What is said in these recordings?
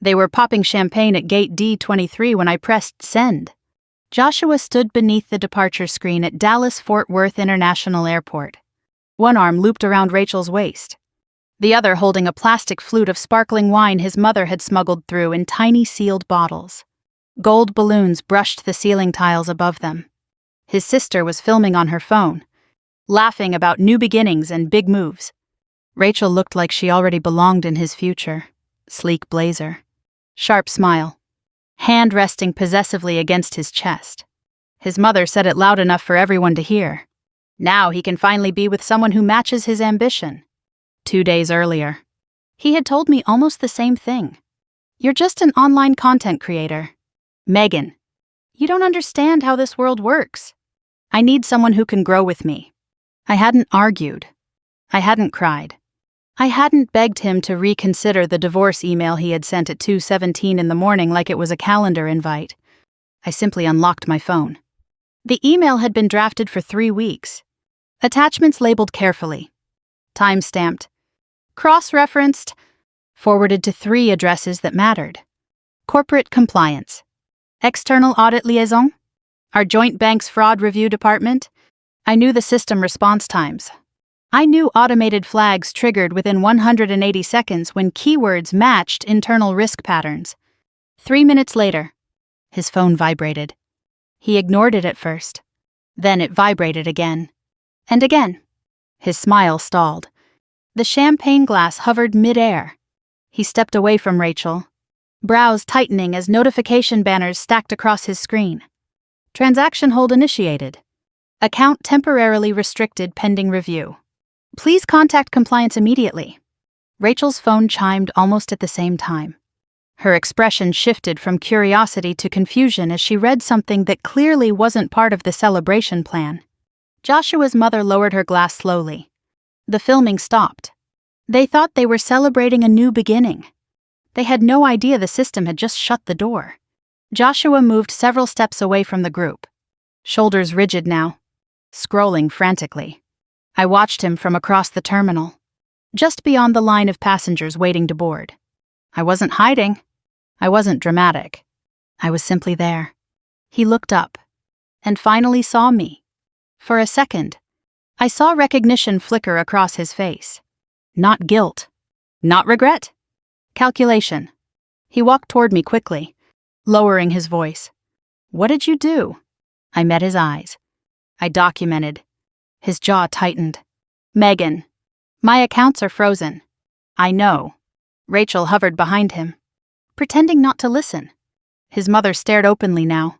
They were popping champagne at gate D23 when I pressed send. Joshua stood beneath the departure screen at Dallas-Fort Worth International Airport. One arm looped around Rachel's waist, the other holding a plastic flute of sparkling wine his mother had smuggled through in tiny sealed bottles. Gold balloons brushed the ceiling tiles above them. His sister was filming on her phone, laughing about new beginnings and big moves. Rachel looked like she already belonged in his future. Sleek blazer, sharp smile, hand resting possessively against his chest. His mother said it loud enough for everyone to hear. Now he can finally be with someone who matches his ambition. 2 days earlier, he had told me almost the same thing. You're just an online content creator. Megan, you don't understand how this world works. I need someone who can grow with me. I hadn't argued. I hadn't cried. I hadn't begged him to reconsider the divorce email he had sent at 2:17 in the morning like it was a calendar invite. I simply unlocked my phone. The email had been drafted for 3 weeks. Attachments labeled carefully. Time-stamped. Cross-referenced. Forwarded to 3 addresses that mattered. Corporate compliance. External audit liaison. Our joint bank's fraud review department. I knew the system response times. I knew automated flags triggered within 180 seconds when keywords matched internal risk patterns. 3 minutes later, his phone vibrated. He ignored it at first. Then it vibrated again. And again. His smile stalled. The champagne glass hovered mid-air. He stepped away from Rachel, brows tightening as notification banners stacked across his screen. Transaction hold initiated. Account temporarily restricted pending review. Please contact compliance immediately. Rachel's phone chimed almost at the same time. Her expression shifted from curiosity to confusion as she read something that clearly wasn't part of the celebration plan. Joshua's mother lowered her glass slowly. The filming stopped. They thought they were celebrating a new beginning. They had no idea the system had just shut the door. Joshua moved several steps away from the group, shoulders rigid now, scrolling frantically. I watched him from across the terminal, just beyond the line of passengers waiting to board. I wasn't hiding. I wasn't dramatic. I was simply there. He looked up, and finally saw me. For a second, I saw recognition flicker across his face. Not guilt. Not regret. Calculation. He walked toward me quickly, lowering his voice. What did you do? I met his eyes. I documented. His jaw tightened. Megan. My accounts are frozen. I know. Rachel hovered behind him, pretending not to listen. His mother stared openly now,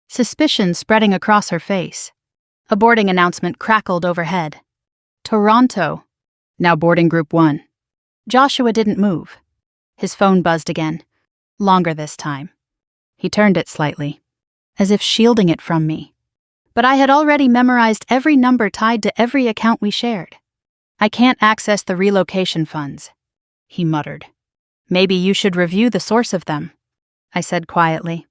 suspicion spreading across her face. A boarding announcement crackled overhead. Toronto. Now boarding group 1. Joshua didn't move. His phone buzzed again, longer this time. He turned it slightly, as if shielding it from me. But I had already memorized every number tied to every account we shared. I can't access the relocation funds, he muttered. Maybe you should review the source of them, I said quietly.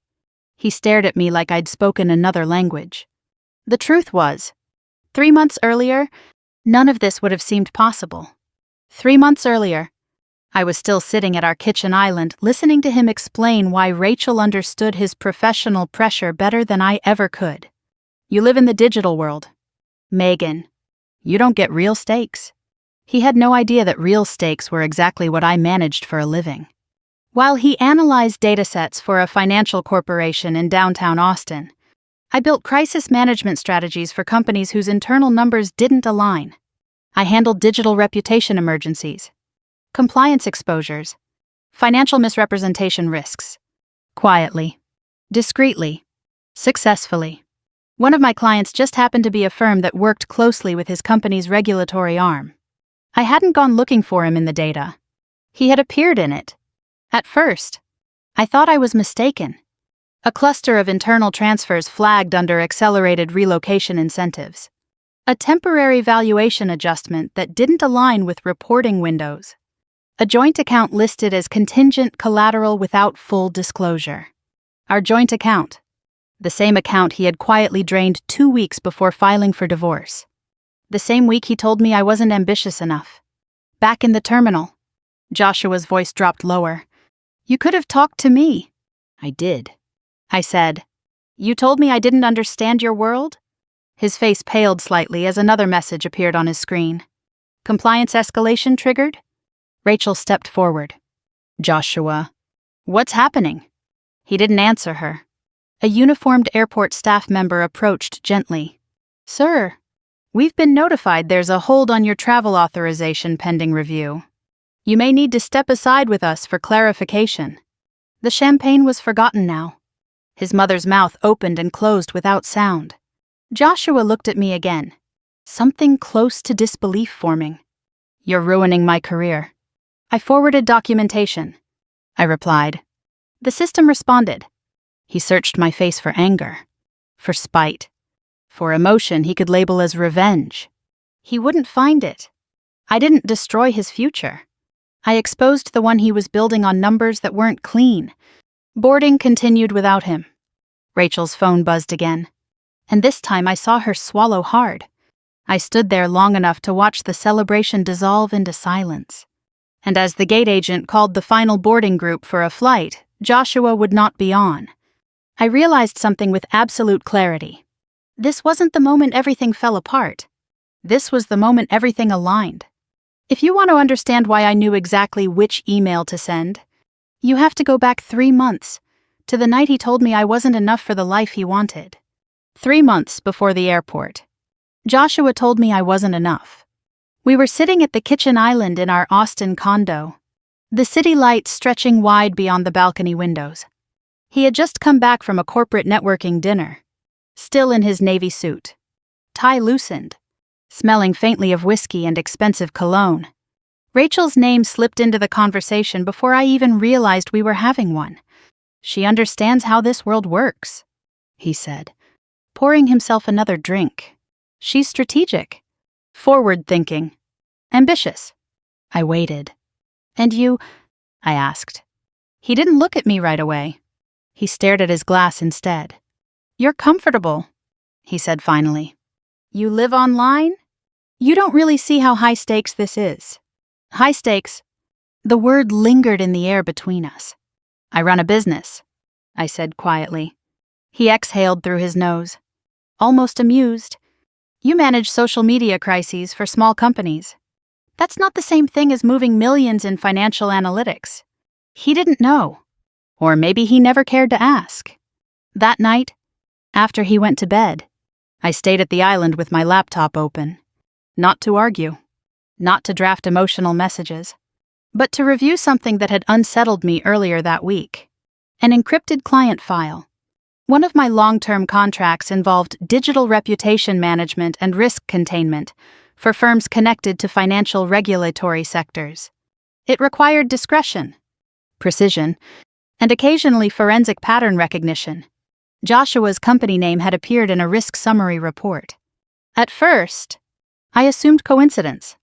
He stared at me like I'd spoken another language. The truth was, 3 months earlier, none of this would have seemed possible. 3 months earlier, I was still sitting at our kitchen island listening to him explain why Rachel understood his professional pressure better than I ever could. You live in the digital world, Megan. You don't get real stakes. He had no idea that real stakes were exactly what I managed for a living. While he analyzed datasets for a financial corporation in downtown Austin, I built crisis management strategies for companies whose internal numbers didn't align. I handled digital reputation emergencies, compliance exposures, financial misrepresentation risks. Quietly, discreetly, successfully. One of my clients just happened to be a firm that worked closely with his company's regulatory arm. I hadn't gone looking for him in the data. He had appeared in it. At first, I thought I was mistaken. A cluster of internal transfers flagged under accelerated relocation incentives. A temporary valuation adjustment that didn't align with reporting windows. A joint account listed as contingent collateral without full disclosure. Our joint account. The same account he had quietly drained 2 weeks before filing for divorce. The same week he told me I wasn't ambitious enough. Back in the terminal, Joshua's voice dropped lower. You could have talked to me. I did. I said. You told me I didn't understand your world? His face paled slightly as another message appeared on his screen. Compliance escalation triggered? Rachel stepped forward. Joshua. What's happening? He didn't answer her. A uniformed airport staff member approached gently. Sir, we've been notified there's a hold on your travel authorization pending review. You may need to step aside with us for clarification. The champagne was forgotten now. His mother's mouth opened and closed without sound. Joshua looked at me again. Something close to disbelief forming. You're ruining my career. I forwarded documentation. I replied. The system responded. He searched my face for anger, for spite, for emotion he could label as revenge. He wouldn't find it. I didn't destroy his future. I exposed the one he was building on numbers that weren't clean. Boarding continued without him. Rachel's phone buzzed again, and this time I saw her swallow hard. I stood there long enough to watch the celebration dissolve into silence. And as the gate agent called the final boarding group for a flight, Joshua would not be on. I realized something with absolute clarity. This wasn't the moment everything fell apart. This was the moment everything aligned. If you want to understand why I knew exactly which email to send, you have to go back 3 months, to the night he told me I wasn't enough for the life he wanted. 3 months before the airport. Joshua told me I wasn't enough. We were sitting at the kitchen island in our Austin condo, the city lights stretching wide beyond the balcony windows. He had just come back from a corporate networking dinner, still in his navy suit, tie loosened, smelling faintly of whiskey and expensive cologne. Rachel's name slipped into the conversation before I even realized we were having one. She understands how this world works, he said, pouring himself another drink. She's strategic, forward-thinking, ambitious. I waited. And you? I asked. He didn't look at me right away. He stared at his glass instead. You're comfortable, he said finally. You live online? You don't really see how high stakes this is. High stakes. The word lingered in the air between us. I run a business, I said quietly. He exhaled through his nose, almost amused. You manage social media crises for small companies. That's not the same thing as moving millions in financial analytics. He didn't know. Or maybe he never cared to ask. That night, after he went to bed, I stayed at the island with my laptop open. Not to argue. Not to draft emotional messages. But to review something that had unsettled me earlier that week. An encrypted client file. One of my long-term contracts involved digital reputation management and risk containment for firms connected to financial regulatory sectors. It required discretion, precision, and occasionally forensic pattern recognition. Joshua's company name had appeared in a risk summary report. At first, I assumed coincidence.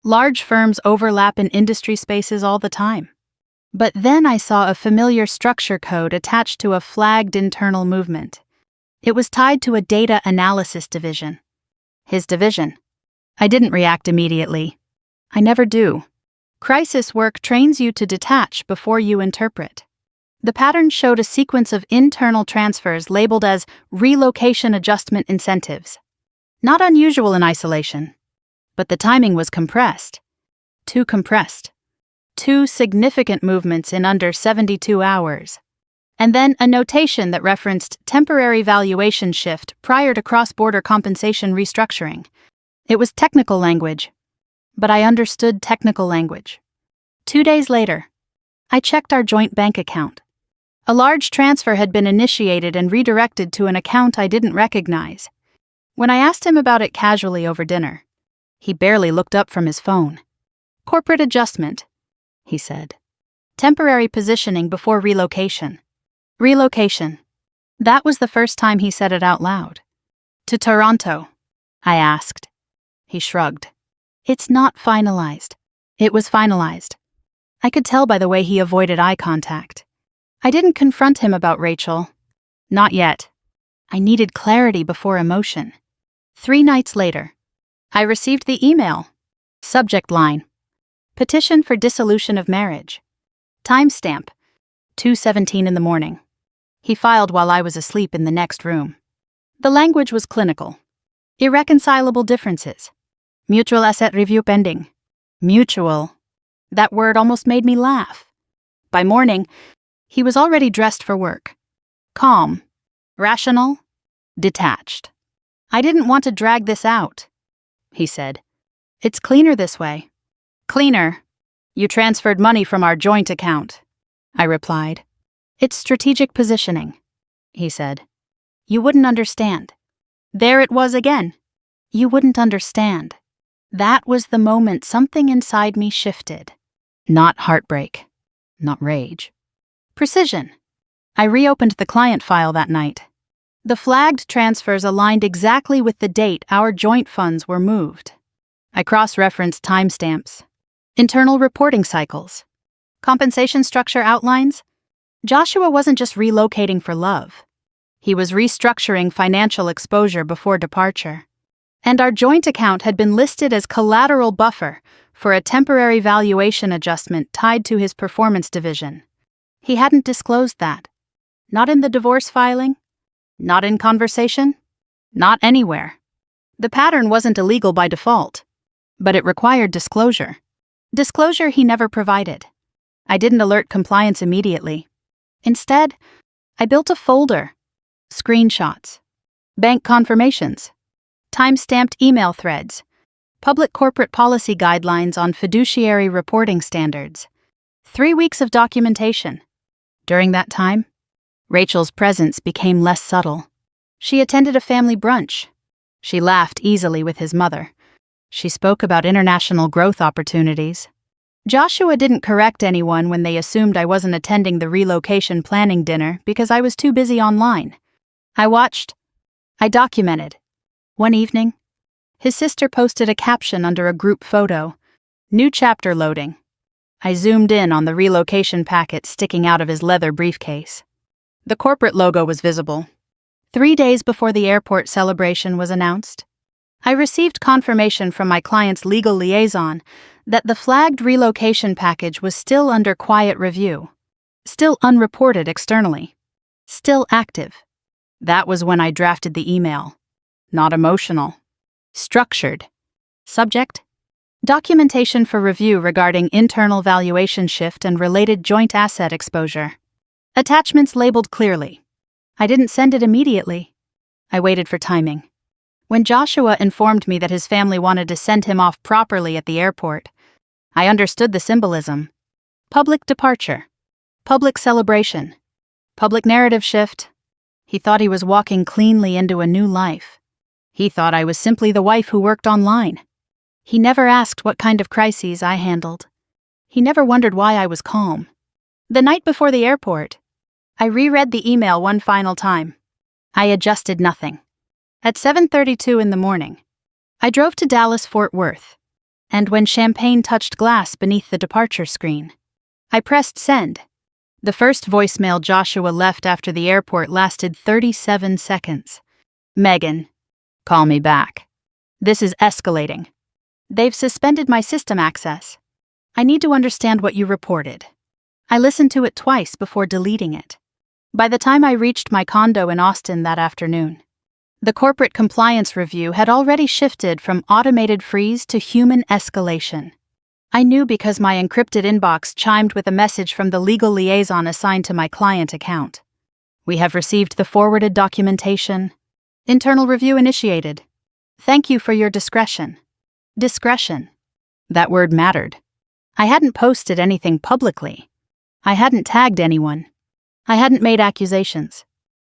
Large firms overlap in industry spaces all the time. But then I saw a familiar structure code attached to a flagged internal movement. It was tied to a data analysis division. His division. I didn't react immediately. I never do. Crisis work trains you to detach before you interpret. The pattern showed a sequence of internal transfers labeled as relocation adjustment incentives. Not unusual in isolation. But the timing was compressed. Too compressed. 2 significant movements in under 72 hours. And then a notation that referenced temporary valuation shift prior to cross-border compensation restructuring. It was technical language, but I understood technical language. 2 days later, I checked our joint bank account. A large transfer had been initiated and redirected to an account I didn't recognize. When I asked him about it casually over dinner, he barely looked up from his phone. Corporate adjustment, he said. Temporary positioning before relocation. Relocation. That was the first time he said it out loud. To Toronto, I asked. He shrugged. It's not finalized. It was finalized. I could tell by the way he avoided eye contact. I didn't confront him about Rachel. Not yet. I needed clarity before emotion. 3 nights later, I received the email. Subject line. Petition for dissolution of marriage. Timestamp. 2:17 in the morning. He filed while I was asleep in the next room. The language was clinical. Irreconcilable differences. Mutual asset review pending. Mutual. That word almost made me laugh. By morning, he was already dressed for work. Calm. Rational. Detached. I didn't want to drag this out, he said. It's cleaner this way. Cleaner. You transferred money from our joint account, I replied. It's strategic positioning, he said. You wouldn't understand. There it was again. You wouldn't understand. That was the moment something inside me shifted. Not heartbreak. Not rage. Precision. I reopened the client file that night. The flagged transfers aligned exactly with the date our joint funds were moved. I cross-referenced timestamps. Internal reporting cycles. Compensation structure outlines. Joshua wasn't just relocating for love. He was restructuring financial exposure before departure. And our joint account had been listed as collateral buffer for a temporary valuation adjustment tied to his performance division. He hadn't disclosed that. Not in the divorce filing. Not in conversation. Not anywhere. The pattern wasn't illegal by default, but it required disclosure. Disclosure he never provided. I didn't alert compliance immediately. Instead, I built a folder. Screenshots. Bank confirmations. Time-stamped email threads. Public corporate policy guidelines on fiduciary reporting standards. 3 weeks of documentation. During that time, Rachel's presence became less subtle. She attended a family brunch. She laughed easily with his mother. She spoke about international growth opportunities. Joshua didn't correct anyone when they assumed I wasn't attending the relocation planning dinner because I was too busy online. I watched. I documented. One evening, his sister posted a caption under a group photo. New chapter loading. I zoomed in on the relocation packet sticking out of his leather briefcase. The corporate logo was visible. 3 days before the airport celebration was announced, I received confirmation from my client's legal liaison that the flagged relocation package was still under quiet review, still unreported externally, still active. That was when I drafted the email. Not emotional. Structured. Subject: documentation for review regarding internal valuation shift and related joint asset exposure. Attachments labeled clearly. I didn't send it immediately. I waited for timing. When Joshua informed me that his family wanted to send him off properly at the airport, I understood the symbolism. Public departure. Public celebration. Public narrative shift. He thought he was walking cleanly into a new life. He thought I was simply the wife who worked online. He never asked what kind of crises I handled. He never wondered why I was calm. The night before the airport, I reread the email one final time. I adjusted nothing. At 7:32 in the morning, I drove to Dallas-Fort Worth, and when champagne touched glass beneath the departure screen, I pressed send. The first voicemail Joshua left after the airport lasted 37 seconds. Megan, call me back. This is escalating. They've suspended my system access. I need to understand what you reported. I listened to it twice before deleting it. By the time I reached my condo in Austin that afternoon, the corporate compliance review had already shifted from automated freeze to human escalation. I knew because my encrypted inbox chimed with a message from the legal liaison assigned to my client account. We have received the forwarded documentation. Internal review initiated. Thank you for your discretion. Discretion. That word mattered. I hadn't posted anything publicly. I hadn't tagged anyone. I hadn't made accusations.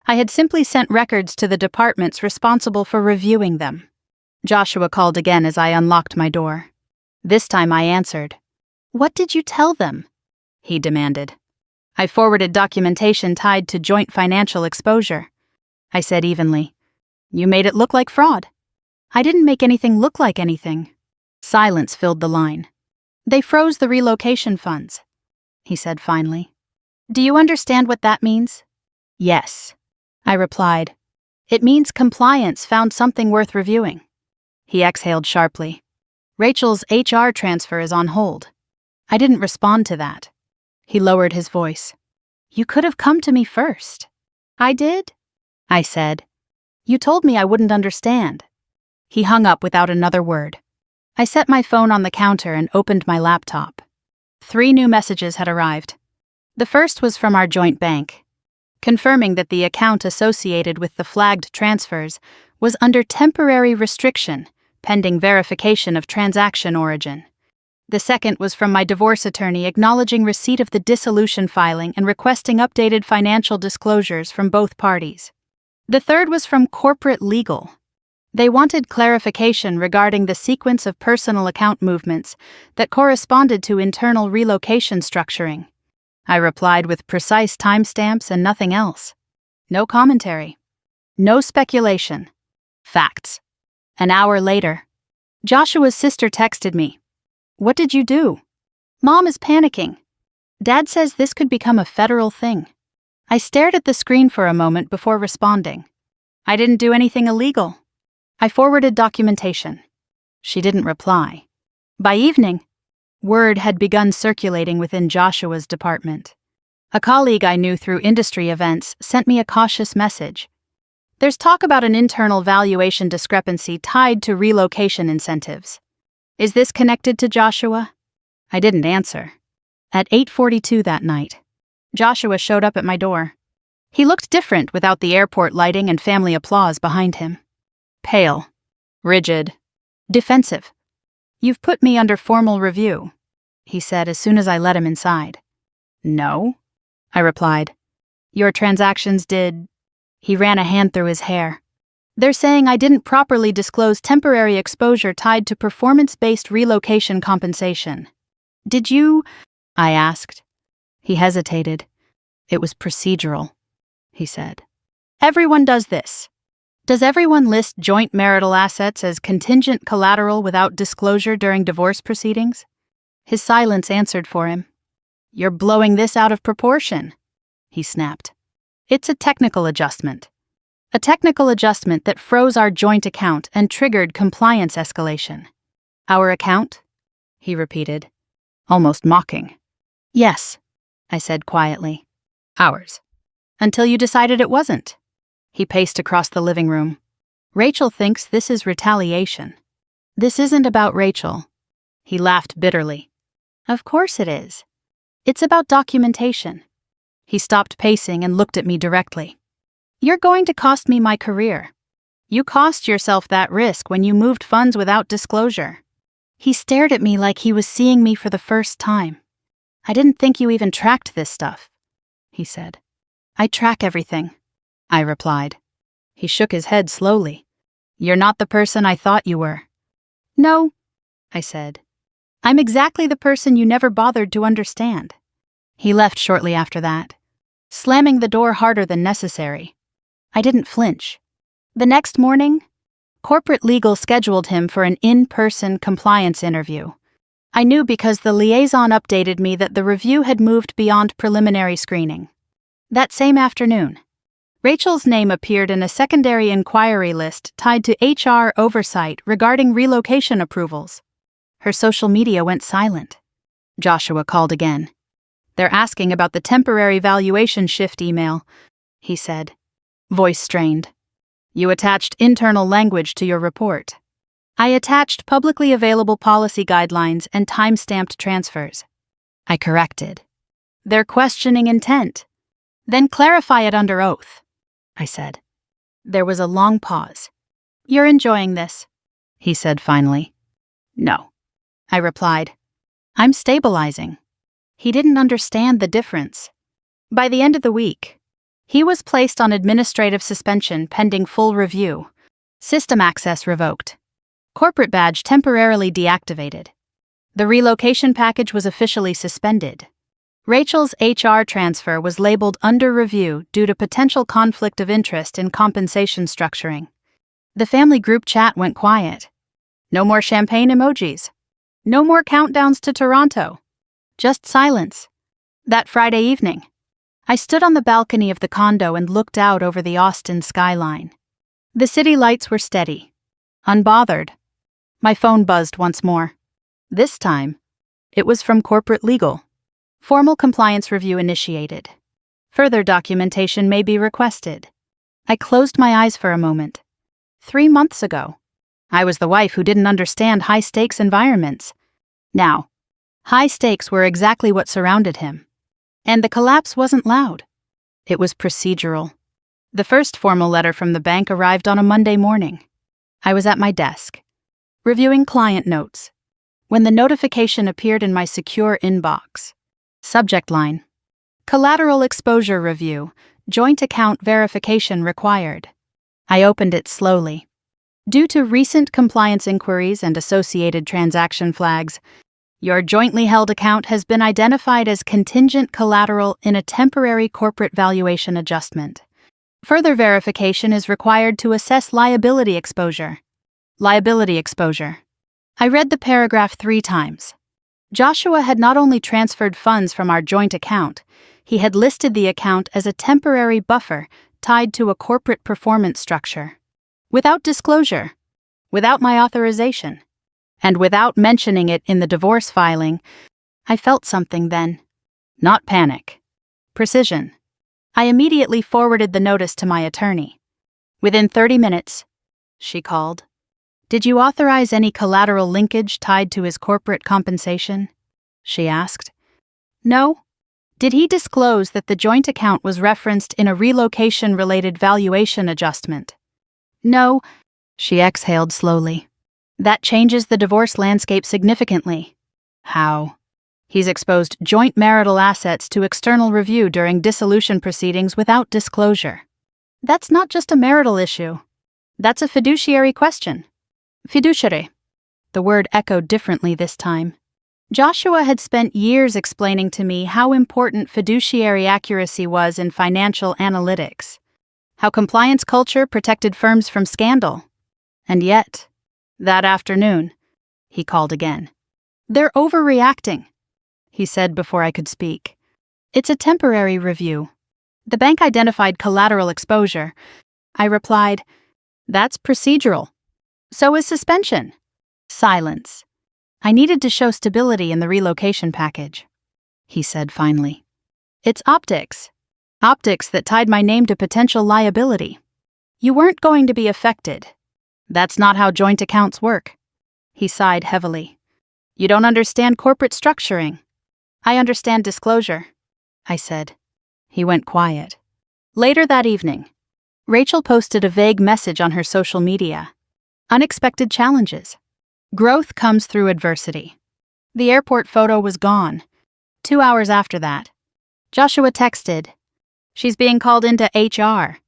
I had simply sent records to the departments responsible for reviewing them. Joshua called again as I unlocked my door. This time I answered. What did you tell them? He demanded. I forwarded documentation tied to joint financial exposure. I said evenly. You made it look like fraud. I didn't make anything look like anything. Silence filled the line. They froze the relocation funds, he said finally. Do you understand what that means? Yes, I replied. It means compliance found something worth reviewing. He exhaled sharply. Rachel's HR transfer is on hold. I didn't respond to that. He lowered his voice. You could have come to me first. I did? I said. You told me I wouldn't understand. He hung up without another word. I set my phone on the counter and opened my laptop. 3 new messages had arrived. The first was from our joint bank, confirming that the account associated with the flagged transfers was under temporary restriction, pending verification of transaction origin. The second was from my divorce attorney acknowledging receipt of the dissolution filing and requesting updated financial disclosures from both parties. The third was from corporate legal. They wanted clarification regarding the sequence of personal account movements that corresponded to internal relocation structuring. I replied with precise timestamps and nothing else. No commentary. No speculation. Facts. An hour later, Joshua's sister texted me. What did you do? Mom is panicking. Dad says this could become a federal thing. I stared at the screen for a moment before responding. I didn't do anything illegal. I forwarded documentation. She didn't reply. By evening, word had begun circulating within Joshua's department. A colleague I knew through industry events sent me a cautious message. There's talk about an internal valuation discrepancy tied to relocation incentives. Is this connected to Joshua? I didn't answer. At 8:42 that night, Joshua showed up at my door. He looked different without the airport lighting and family applause behind him. Pale, rigid, defensive. You've put me under formal review, he said as soon as I let him inside. No, I replied. Your transactions did. He ran a hand through his hair. They're saying I didn't properly disclose temporary exposure tied to performance-based relocation compensation. Did you? I asked. He hesitated. It was procedural, he said. Everyone does this. Does everyone list joint marital assets as contingent collateral without disclosure during divorce proceedings? His silence answered for him. You're blowing this out of proportion, he snapped. It's a technical adjustment. A technical adjustment that froze our joint account and triggered compliance escalation. Our account? He repeated, almost mocking. Yes, I said quietly. Ours. Until you decided it wasn't. He paced across the living room. Rachel thinks this is retaliation. This isn't about Rachel. He laughed bitterly. Of course it is. It's about documentation. He stopped pacing and looked at me directly. You're going to cost me my career. You cost yourself that risk when you moved funds without disclosure. He stared at me like he was seeing me for the first time. I didn't think you even tracked this stuff, he said. I track everything, I replied. He shook his head slowly. You're not the person I thought you were. No, I said. I'm exactly the person you never bothered to understand. He left shortly after that, slamming the door harder than necessary. I didn't flinch. The next morning, corporate legal scheduled him for an in-person compliance interview. I knew because the liaison updated me that the review had moved beyond preliminary screening. That same afternoon, Rachel's name appeared in a secondary inquiry list tied to HR oversight regarding relocation approvals. Her social media went silent. Joshua called again. They're asking about the temporary valuation shift email, he said, voice strained. You attached internal language to your report. I attached publicly available policy guidelines and time-stamped transfers. I corrected. They're questioning intent. Then clarify it under oath, I said. There was a long pause. You're enjoying this, he said finally. No, I replied. I'm stabilizing. He didn't understand the difference. By the end of the week, he was placed on administrative suspension pending full review, system access revoked, corporate badge temporarily deactivated. The relocation package was officially suspended. Rachel's HR transfer was labeled under review due to potential conflict of interest in compensation structuring. The family group chat went quiet. No more champagne emojis. No more countdowns to Toronto. Just silence. That Friday evening, I stood on the balcony of the condo and looked out over the Austin skyline. The city lights were steady, unbothered. My phone buzzed once more. This time, it was from corporate legal. Formal compliance review initiated. Further documentation may be requested. I closed my eyes for a moment. 3 months ago, I was the wife who didn't understand high-stakes environments. Now, high stakes were exactly what surrounded him. And the collapse wasn't loud. It was procedural. The first formal letter from the bank arrived on a Monday morning. I was at my desk, reviewing client notes, when the notification appeared in my secure inbox. Subject line: Collateral Exposure Review, Joint Account Verification Required. I opened it slowly. Due to recent compliance inquiries and associated transaction flags, your jointly held account has been identified as contingent collateral in a temporary corporate valuation adjustment. Further verification is required to assess liability exposure. Liability exposure. I read the paragraph 3 times. Joshua had not only transferred funds from our joint account, he had listed the account as a temporary buffer tied to a corporate performance structure. Without disclosure, without my authorization, and without mentioning it in the divorce filing. I felt something then. Not panic. Precision. I immediately forwarded the notice to my attorney. Within 30 minutes, she called. Did you authorize any collateral linkage tied to his corporate compensation? She asked. No. Did he disclose that the joint account was referenced in a relocation-related valuation adjustment? No. She exhaled slowly. That changes the divorce landscape significantly. How? He's exposed joint marital assets to external review during dissolution proceedings without disclosure. That's not just a marital issue. That's a fiduciary question. Fiduciary. The word echoed differently this time. Joshua had spent years explaining to me how important fiduciary accuracy was in financial analytics, how compliance culture protected firms from scandal. And yet, that afternoon, he called again. They're overreacting, he said before I could speak. It's a temporary review. The bank identified collateral exposure. I replied, that's procedural. So is suspension. Silence. I needed to show stability in the relocation package. He said finally. It's optics. Optics that tied my name to potential liability. You weren't going to be affected. That's not how joint accounts work. He sighed heavily. You don't understand corporate structuring. I understand disclosure, I said. He went quiet. Later that evening, Rachel posted a vague message on her social media. Unexpected challenges. Growth comes through adversity. The airport photo was gone. 2 hours after that, Joshua texted, she's being called into HR.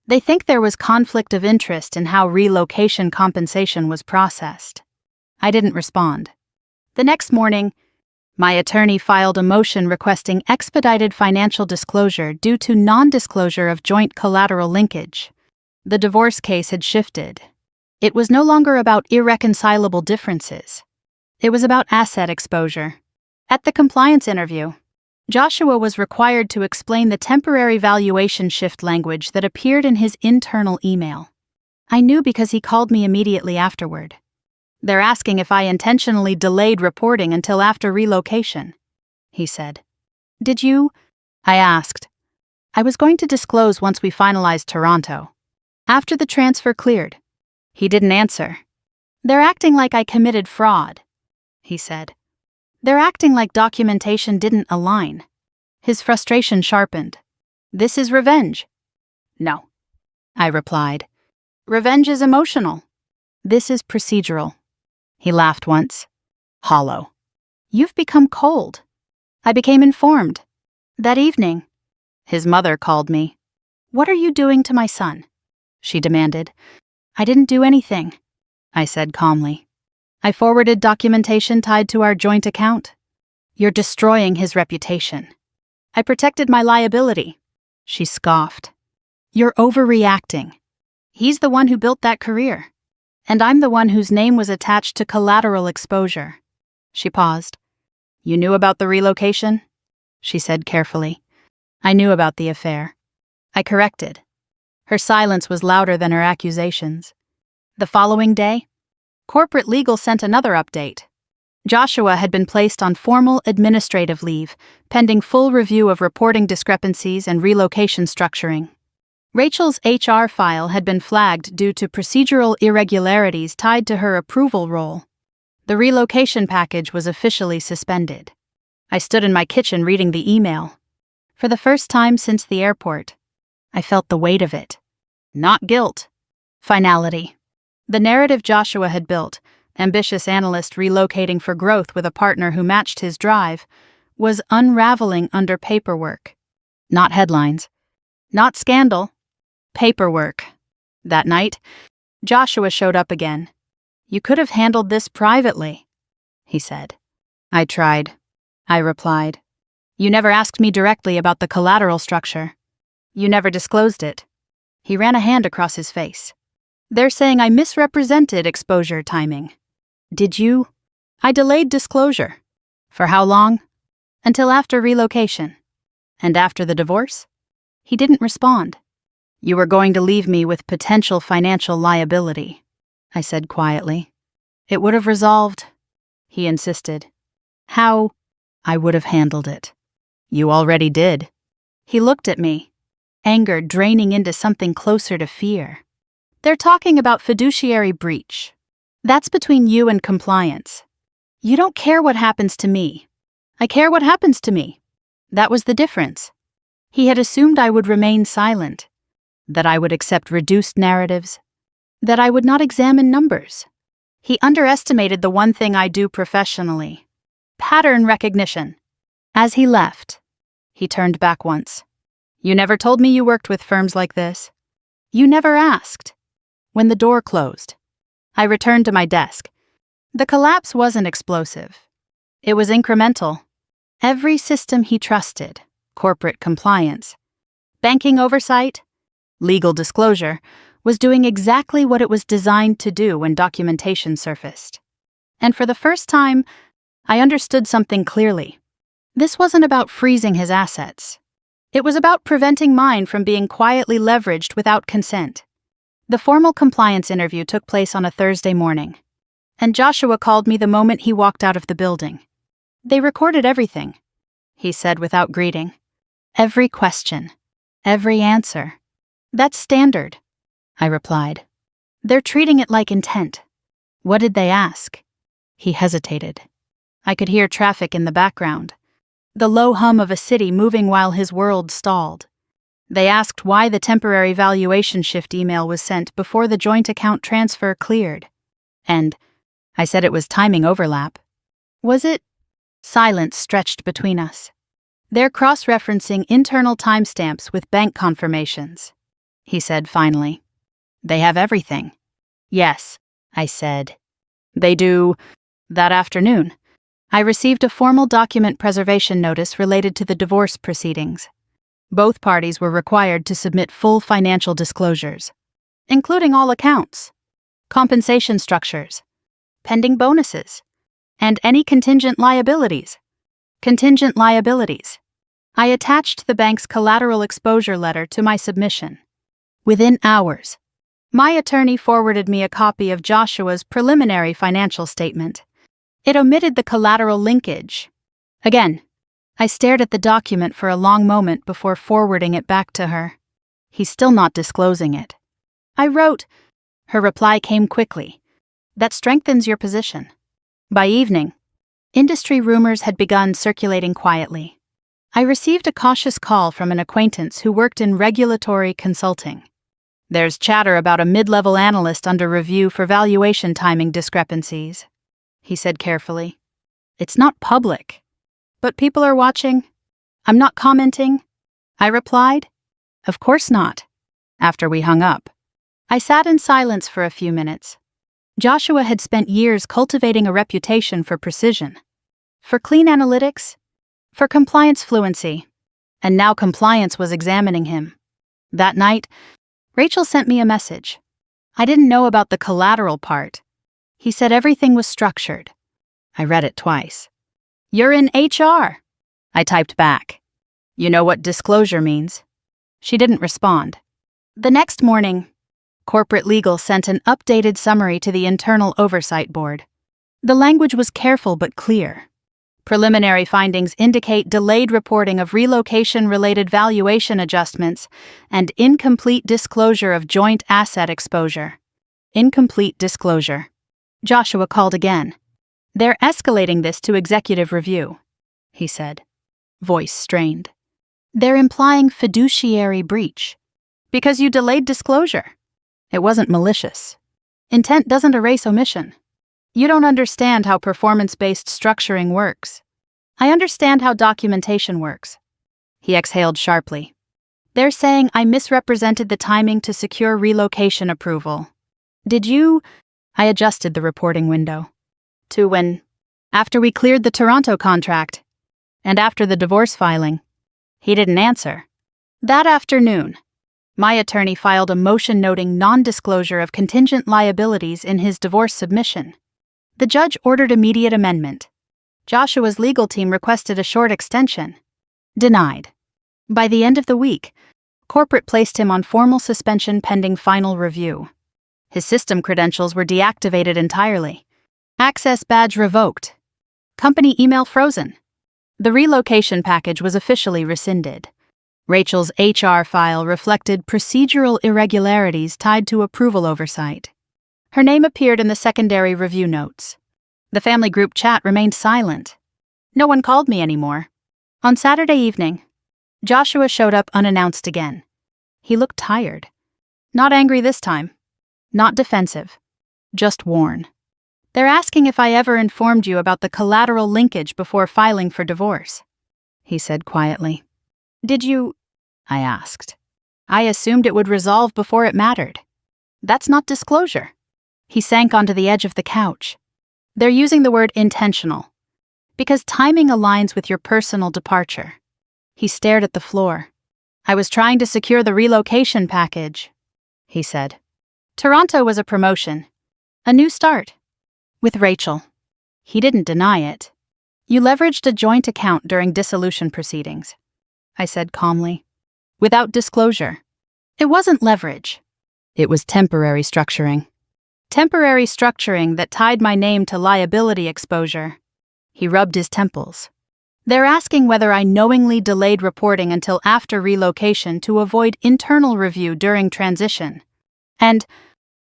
They think there was conflict of interest in how relocation compensation was processed. I didn't respond. The next morning, my attorney filed a motion requesting expedited financial disclosure due to non-disclosure of joint collateral linkage. The divorce case had shifted. It was no longer about irreconcilable differences. It was about asset exposure. At the compliance interview, Joshua was required to explain the temporary valuation shift language that appeared in his internal email. I knew because he called me immediately afterward. They're asking if I intentionally delayed reporting until after relocation, he said. Did you? I asked. I was going to disclose once we finalized Toronto. After the transfer cleared. He didn't answer. They're acting like I committed fraud, he said. They're acting like documentation didn't align. His frustration sharpened. This is revenge. No, I replied. Revenge is emotional. This is procedural. He laughed once. Hollow. You've become cold. I became informed. That evening, his mother called me. What are you doing to my son? She demanded. I didn't do anything, I said calmly. I forwarded documentation tied to our joint account. You're destroying his reputation. I protected my liability. She scoffed. You're overreacting. He's the one who built that career. And I'm the one whose name was attached to collateral exposure. She paused. You knew about the relocation? She said carefully. I knew about the affair. I corrected. Her silence was louder than her accusations. The following day, corporate legal sent another update. Joshua had been placed on formal administrative leave, pending full review of reporting discrepancies and relocation structuring. Rachel's HR file had been flagged due to procedural irregularities tied to her approval role. The relocation package was officially suspended. I stood in my kitchen reading the email. For the first time since the airport, I felt the weight of it. Not guilt. Finality. The narrative Joshua had built, ambitious analyst relocating for growth with a partner who matched his drive, was unraveling under paperwork. Not headlines. Not scandal. Paperwork. That night, Joshua showed up again. "You could have handled this privately," he said. "I tried," I replied. "You never asked me directly about the collateral structure. You never disclosed it." He ran a hand across his face. "They're saying I misrepresented exposure timing." "Did you?" "I delayed disclosure." "For how long?" "Until after relocation." "And after the divorce?" He didn't respond. "You were going to leave me with potential financial liability," I said quietly. "It would have resolved," he insisted. "How?" "I would have handled it." "You already did." He looked at me, anger draining into something closer to fear. "They're talking about fiduciary breach. That's between you and compliance. You don't care what happens to me. I care what happens to me." That was the difference. He had assumed I would remain silent, that I would accept reduced narratives, that I would not examine numbers. He underestimated the one thing I do professionally: pattern recognition. As he left, he turned back once. "You never told me you worked with firms like this. You never asked." When the door closed, I returned to my desk. The collapse wasn't explosive. It was incremental. Every system he trusted, corporate compliance, banking oversight, legal disclosure, was doing exactly what it was designed to do when documentation surfaced. And for the first time, I understood something clearly. This wasn't about freezing his assets. It was about preventing mine from being quietly leveraged without consent. The formal compliance interview took place on a Thursday morning, and Joshua called me the moment he walked out of the building. "They recorded everything," he said without greeting. "Every question, every answer." "That's standard," I replied. "They're treating it like intent." "What did they ask?" He hesitated. I could hear traffic in the background, the low hum of a city moving while his world stalled. They asked why the temporary valuation shift email was sent before the joint account transfer cleared. And I said it was timing overlap. "Was it?" Silence stretched between us. "They're cross-referencing internal timestamps with bank confirmations," he said finally. "They have everything." "Yes," I said. "They do." That afternoon, I received a formal document preservation notice related to the divorce proceedings. Both parties were required to submit full financial disclosures, including all accounts, compensation structures, pending bonuses, and any contingent liabilities. Contingent liabilities. I attached the bank's collateral exposure letter to my submission. Within hours, my attorney forwarded me a copy of Joshua's preliminary financial statement. It omitted the collateral linkage. Again, I stared at the document for a long moment before forwarding it back to her. "He's still not disclosing it." I wrote. Her reply came quickly. "That strengthens your position." By evening, industry rumors had begun circulating quietly. I received a cautious call from an acquaintance who worked in regulatory consulting. "There's chatter about a mid-level analyst under review for valuation timing discrepancies," he said carefully. "It's not public, but people are watching. I'm not commenting," I replied. "Of course not." After we hung up, I sat in silence for a few minutes. Joshua had spent years cultivating a reputation for precision, for clean analytics, for compliance fluency, and now compliance was examining him. That night, Rachel sent me a message. I didn't know about the collateral part. He said everything was structured. I read it twice. "You're in HR," I typed back. "You know what disclosure means?" She didn't respond. The next morning, corporate legal sent an updated summary to the internal oversight board. The language was careful but clear. Preliminary findings indicate delayed reporting of relocation-related valuation adjustments and incomplete disclosure of joint asset exposure. Incomplete disclosure. Joshua called again. They're escalating this to executive review, he said, voice strained. They're implying fiduciary breach. Because you delayed disclosure. It wasn't malicious. Intent doesn't erase omission. You don't understand how performance-based structuring works. I understand how documentation works. He exhaled sharply. They're saying I misrepresented the timing to secure relocation approval. Did you? I adjusted the reporting window. To when? After we cleared the Toronto contract. And after the divorce filing. He didn't answer. That afternoon, my attorney filed a motion noting non-disclosure of contingent liabilities in his divorce submission. The judge ordered immediate amendment. Joshua's legal team requested a short extension. Denied. By the end of the week, corporate placed him on formal suspension pending final review. His system credentials were deactivated entirely. Access badge revoked. Company email frozen. The relocation package was officially rescinded. Rachel's HR file reflected procedural irregularities tied to approval oversight. Her name appeared in the secondary review notes. The family group chat remained silent. No one called me anymore. On Saturday evening, Joshua showed up unannounced again. He looked tired. Not angry this time. Not defensive. Just worn. They're asking if I ever informed you about the collateral linkage before filing for divorce, he said quietly. Did you? I asked. I assumed it would resolve before it mattered. That's not disclosure. He sank onto the edge of the couch. They're using the word intentional. Because timing aligns with your personal departure. He stared at the floor. I was trying to secure the relocation package, he said. Toronto was a promotion. A new start. With Rachel. He didn't deny it. You leveraged a joint account during dissolution proceedings, I said calmly. Without disclosure. It wasn't leverage. It was temporary structuring. Temporary structuring that tied my name to liability exposure. He rubbed his temples. They're asking whether I knowingly delayed reporting until after relocation to avoid internal review during transition. And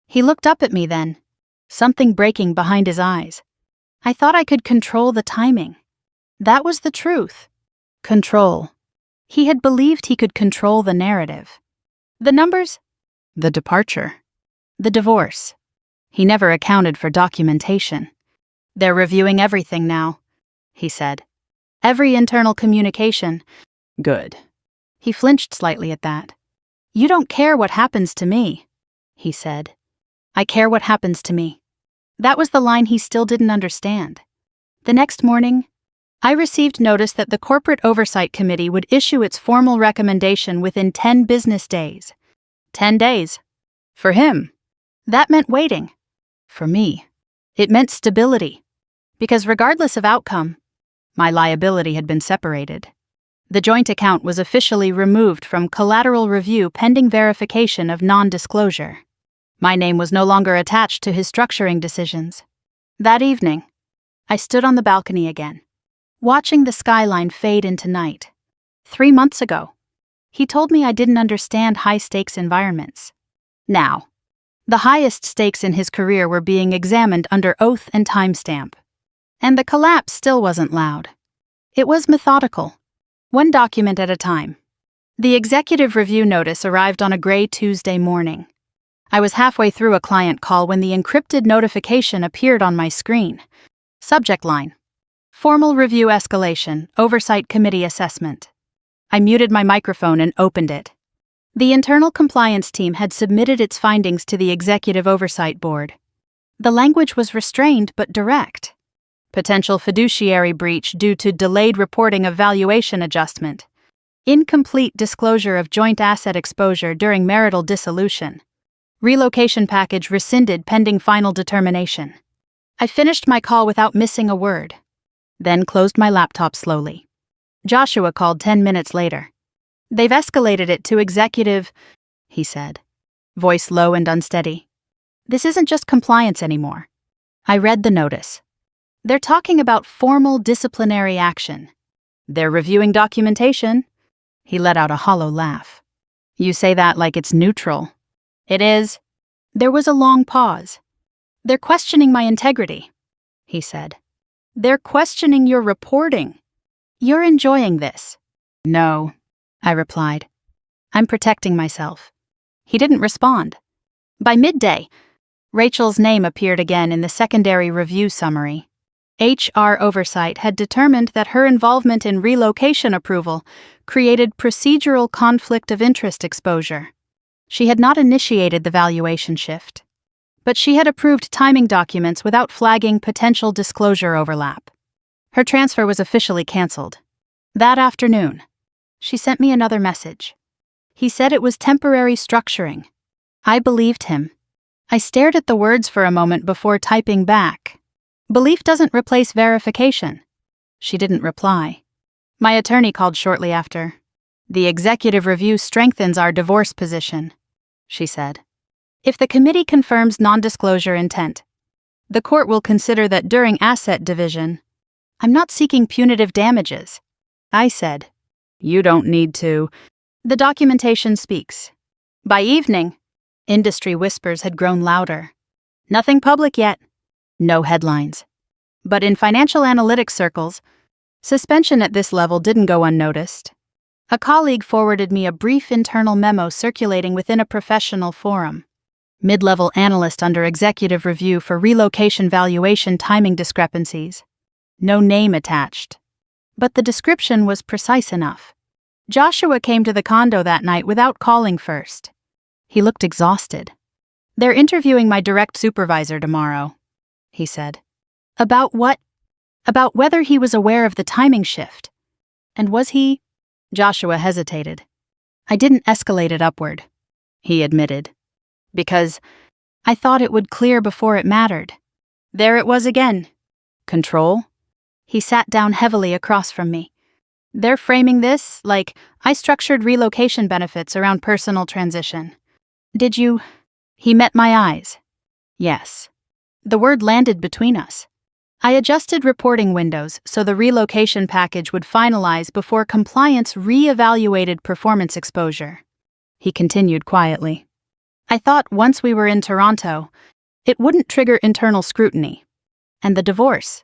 he looked up at me then, something breaking behind his eyes. I thought I could control the timing. That was the truth. Control. He had believed he could control the narrative. The numbers? The departure. The divorce. He never accounted for documentation. They're reviewing everything now, he said. Every internal communication. Good. He flinched slightly at that. You don't care what happens to me, he said. I care what happens to me. That was the line he still didn't understand. The next morning, I received notice that the Corporate Oversight Committee would issue its formal recommendation within 10 business days. 10 days. For him, that meant waiting. For me, it meant stability. Because regardless of outcome, my liability had been separated. The joint account was officially removed from collateral review pending verification of non-disclosure. My name was no longer attached to his structuring decisions. That evening, I stood on the balcony again, watching the skyline fade into night. 3 months ago, he told me I didn't understand high-stakes environments. Now, the highest stakes in his career were being examined under oath and timestamp. And the collapse still wasn't loud. It was methodical, one document at a time. The executive review notice arrived on a gray Tuesday morning. I was halfway through a client call when the encrypted notification appeared on my screen. Subject line: Formal review escalation, Oversight Committee assessment. I muted my microphone and opened it. The internal compliance team had submitted its findings to the Executive Oversight Board. The language was restrained but direct. Potential fiduciary breach due to delayed reporting of valuation adjustment. Incomplete disclosure of joint asset exposure during marital dissolution. Relocation package rescinded pending final determination. I finished my call without missing a word, then closed my laptop slowly. Joshua called 10 minutes later. They've escalated it to executive, he said, voice low and unsteady. This isn't just compliance anymore. I read the notice. They're talking about formal disciplinary action. They're reviewing documentation. He let out a hollow laugh. You say that like it's neutral. It is. There was a long pause. They're questioning my integrity, he said. They're questioning your reporting. You're enjoying this. No, I replied. I'm protecting myself. He didn't respond. By midday, Rachel's name appeared again in the secondary review summary. HR oversight had determined that her involvement in relocation approval created procedural conflict of interest exposure. She had not initiated the valuation shift, but she had approved timing documents without flagging potential disclosure overlap. Her transfer was officially canceled. That afternoon, she sent me another message. He said it was temporary structuring. I believed him. I stared at the words for a moment before typing back. Belief doesn't replace verification. She didn't reply. My attorney called shortly after. The executive review strengthens our divorce position, she said. If the committee confirms non-disclosure intent, the court will consider that during asset division, I'm not seeking punitive damages. I said, you don't need to. The documentation speaks. By evening, industry whispers had grown louder. Nothing public yet. No headlines. But in financial analytics circles, suspension at this level didn't go unnoticed. A colleague forwarded me a brief internal memo circulating within a professional forum. Mid-level analyst under executive review for relocation valuation timing discrepancies. No name attached. But the description was precise enough. Joshua came to the condo that night without calling first. He looked exhausted. They're interviewing my direct supervisor tomorrow, he said. About what? About whether he was aware of the timing shift. And was he? Joshua hesitated. I didn't escalate it upward, he admitted. Because I thought it would clear before it mattered. There it was again. Control? He sat down heavily across from me. They're framing this like I structured relocation benefits around personal transition. Did you? He met my eyes. Yes. The word landed between us. I adjusted reporting windows so the relocation package would finalize before compliance re-evaluated performance exposure. He continued quietly. I thought once we were in Toronto, it wouldn't trigger internal scrutiny. And the divorce?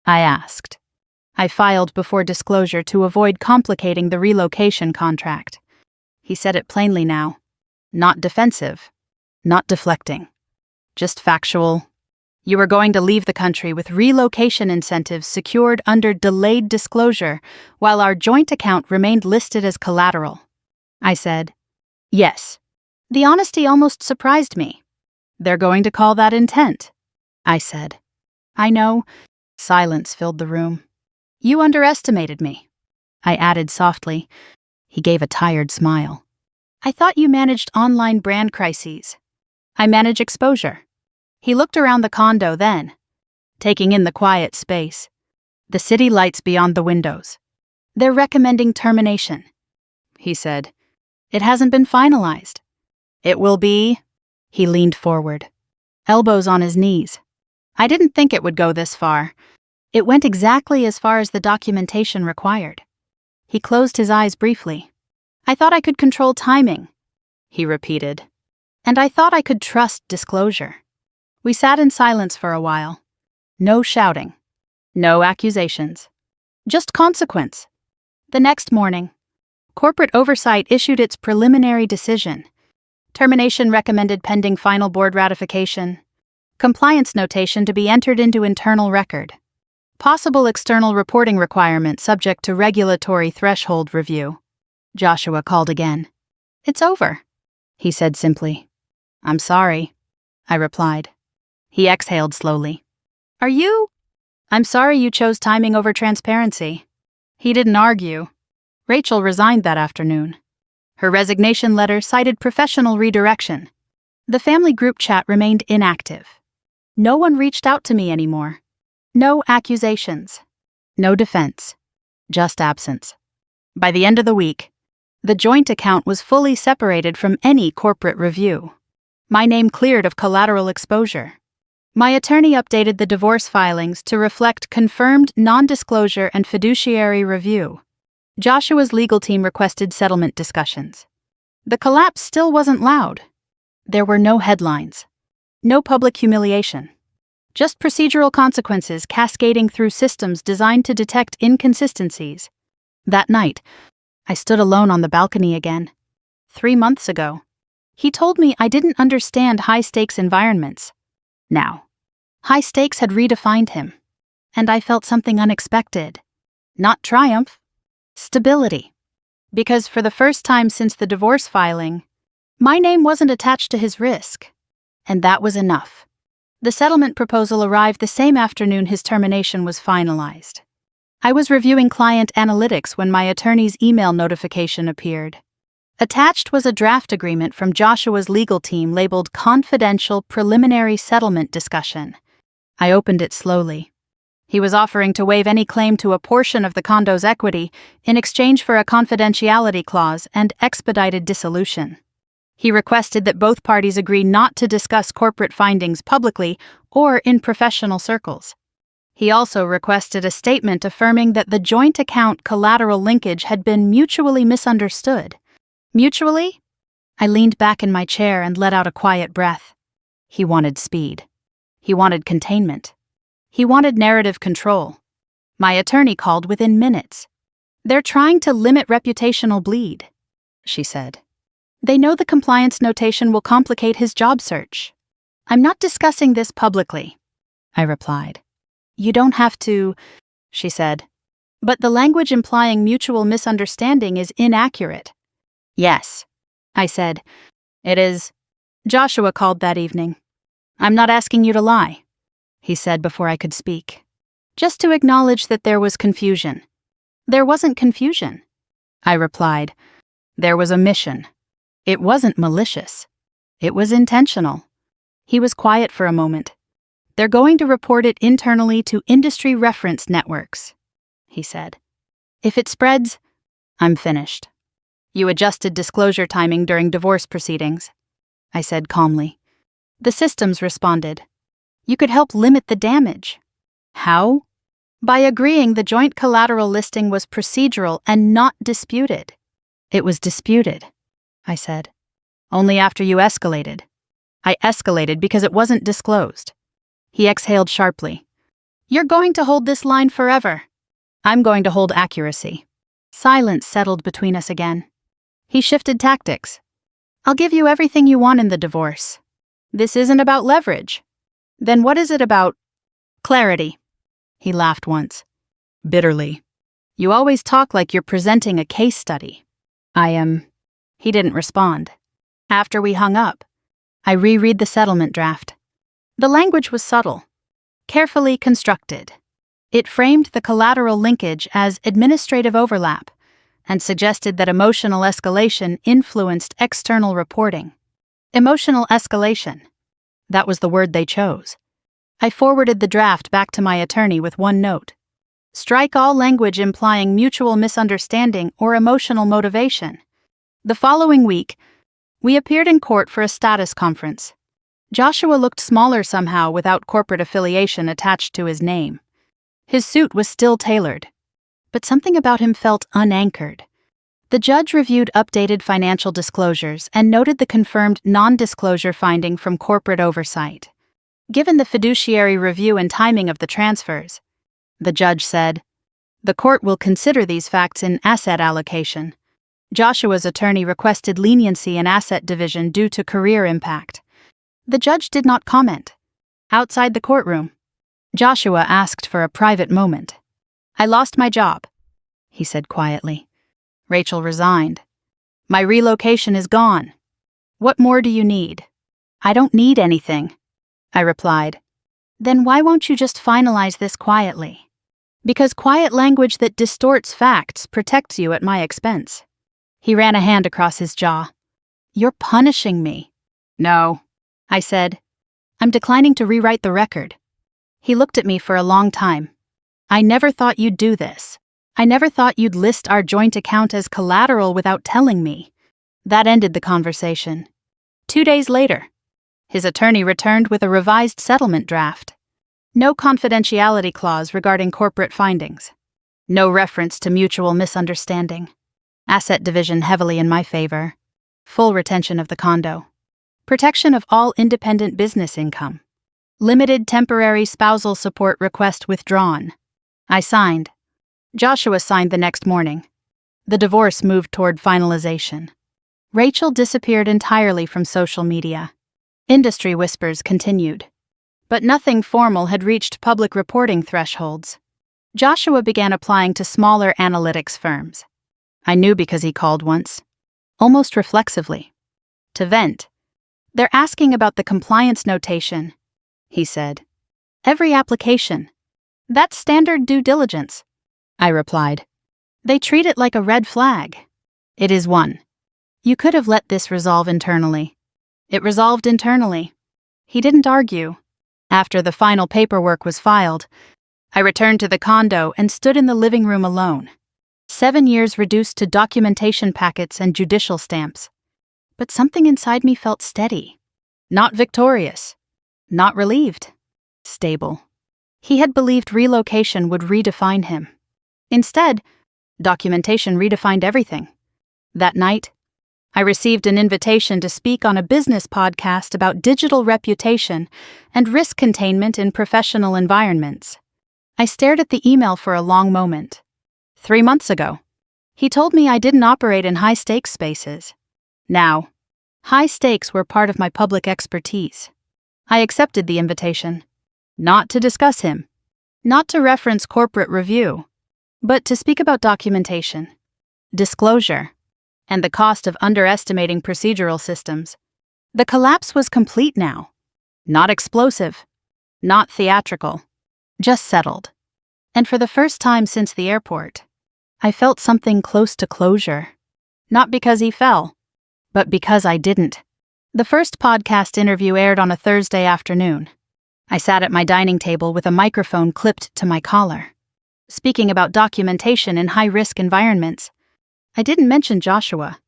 I asked. I filed before disclosure to avoid complicating the relocation contract. He said it plainly now. Not defensive. Not deflecting. Just factual. You were going to leave the country with relocation incentives secured under delayed disclosure, while our joint account remained listed as collateral. I said, yes. The honesty almost surprised me. They're going to call that intent, I said. I know. Silence filled the room. You underestimated me, I added softly. He gave a tired smile. I thought you managed online brand crises. I manage exposure. He looked around the condo then, taking in the quiet space. The city lights beyond the windows. They're recommending termination, he said. It hasn't been finalized. It will be. He leaned forward, elbows on his knees. I didn't think it would go this far. It went exactly as far as the documentation required. He closed his eyes briefly. I thought I could control timing, he repeated. And I thought I could trust disclosure. We sat in silence for a while. No shouting. No accusations. Just consequence. The next morning, corporate oversight issued its preliminary decision. Termination recommended pending final board ratification. Compliance notation to be entered into internal record. Possible external reporting requirement subject to regulatory threshold review. Joshua called again. It's over, he said simply. I'm sorry, I replied. He exhaled slowly. Are you? I'm sorry you chose timing over transparency. He didn't argue. Rachel resigned that afternoon. Her resignation letter cited professional redirection. The family group chat remained inactive. No one reached out to me anymore. No accusations. No defense. Just absence. By the end of the week, the joint account was fully separated from any corporate review. My name cleared of collateral exposure. My attorney updated the divorce filings to reflect confirmed non-disclosure and fiduciary review. Joshua's legal team requested settlement discussions. The collapse still wasn't loud. There were no headlines, no public humiliation, just procedural consequences cascading through systems designed to detect inconsistencies. That night, I stood alone on the balcony again. 3 months ago, he told me I didn't understand high-stakes environments. Now, high stakes had redefined him, and I felt something unexpected. Not triumph, stability. Because for the first time since the divorce filing, my name wasn't attached to his risk, and that was enough. The settlement proposal arrived the same afternoon his termination was finalized. I was reviewing client analytics when my attorney's email notification appeared. Attached was a draft agreement from Joshua's legal team labeled Confidential Preliminary Settlement Discussion. I opened it slowly. He was offering to waive any claim to a portion of the condo's equity in exchange for a confidentiality clause and expedited dissolution. He requested that both parties agree not to discuss corporate findings publicly or in professional circles. He also requested a statement affirming that the joint account collateral linkage had been mutually misunderstood. Mutually? I leaned back in my chair and let out a quiet breath. He wanted speed. He wanted containment. He wanted narrative control. My attorney called within minutes. "They're trying to limit reputational bleed," she said. "They know the compliance notation will complicate his job search." "I'm not discussing this publicly," I replied. "You don't have to," she said. "But the language implying mutual misunderstanding is inaccurate." "Yes," I said. "It is." Joshua called that evening. "I'm not asking you to lie," he said before I could speak. "Just to acknowledge that there was confusion." "There wasn't confusion," I replied. "There was a mission. It wasn't malicious. It was intentional." He was quiet for a moment. "They're going to report it internally to industry reference networks," he said. "If it spreads, I'm finished." "You adjusted disclosure timing during divorce proceedings," I said calmly. "The systems responded. You could help limit the damage." "How?" "By agreeing the joint collateral listing was procedural and not disputed." "It was disputed," I said. "Only after you escalated." "I escalated because it wasn't disclosed." He exhaled sharply. "You're going to hold this line forever." "I'm going to hold accuracy." Silence settled between us again. He shifted tactics. "I'll give you everything you want in the divorce. This isn't about leverage." "Then what is it about?" "Clarity." He laughed once. Bitterly. "You always talk like you're presenting a case study." "I am." He didn't respond. After we hung up, I reread the settlement draft. The language was subtle, carefully constructed. It framed the collateral linkage as administrative overlap and suggested that emotional escalation influenced external reporting. Emotional escalation. That was the word they chose. I forwarded the draft back to my attorney with one note. Strike all language implying mutual misunderstanding or emotional motivation. The following week, we appeared in court for a status conference. Joshua looked smaller somehow without corporate affiliation attached to his name. His suit was still tailored, but something about him felt unanchored. The judge reviewed updated financial disclosures and noted the confirmed non-disclosure finding from corporate oversight. Given the fiduciary review and timing of the transfers, the judge said, "The court will consider these facts in asset allocation." Joshua's attorney requested leniency in asset division due to career impact. The judge did not comment. Outside the courtroom, Joshua asked for a private moment. "I lost my job," he said quietly. "Rachel resigned. My relocation is gone. What more do you need?" "I don't need anything," I replied. "Then why won't you just finalize this quietly?" "Because quiet language that distorts facts protects you at my expense." He ran a hand across his jaw. "You're punishing me." "No," I said. "I'm declining to rewrite the record." He looked at me for a long time. "I never thought you'd do this. I never thought you'd list our joint account as collateral without telling me." That ended the conversation. 2 days later, His attorney returned with a revised settlement draft. No confidentiality clause regarding corporate findings. No reference to mutual misunderstanding. Asset division heavily in my favor. Full retention of the condo. Protection of all independent business income. Limited temporary spousal support request withdrawn. I signed. Joshua signed the next morning. The divorce moved toward finalization. Rachel disappeared entirely from social media. Industry whispers continued. But nothing formal had reached public reporting thresholds. Joshua began applying to smaller analytics firms. I knew because he called once, almost reflexively. To vent. "They're asking about the compliance notation," he said. "Every application. That's standard due diligence," I replied. "They treat it like a red flag." "It is one. You could have let this resolve internally." It resolved internally. He didn't argue. After the final paperwork was filed, I returned to the condo and stood in the living room alone. 7 years reduced to documentation packets and judicial stamps. But something inside me felt steady. Not victorious. Not relieved. Stable. He had believed relocation would redefine him. Instead, documentation redefined everything. That night, I received an invitation to speak on a business podcast about digital reputation and risk containment in professional environments. I stared at the email for a long moment. 3 months ago, he told me I didn't operate in high-stakes spaces. Now, high stakes were part of my public expertise. I accepted the invitation. Not to discuss him. Not to reference corporate review. But to speak about documentation, disclosure, and the cost of underestimating procedural systems. The collapse was complete now. Not explosive. Not theatrical. Just settled. And for the first time since the airport, I felt something close to closure. Not because he fell, but because I didn't. The first podcast interview aired on a Thursday afternoon. I sat at my dining table with a microphone clipped to my collar, speaking about documentation in high-risk environments. I didn't mention Joshua.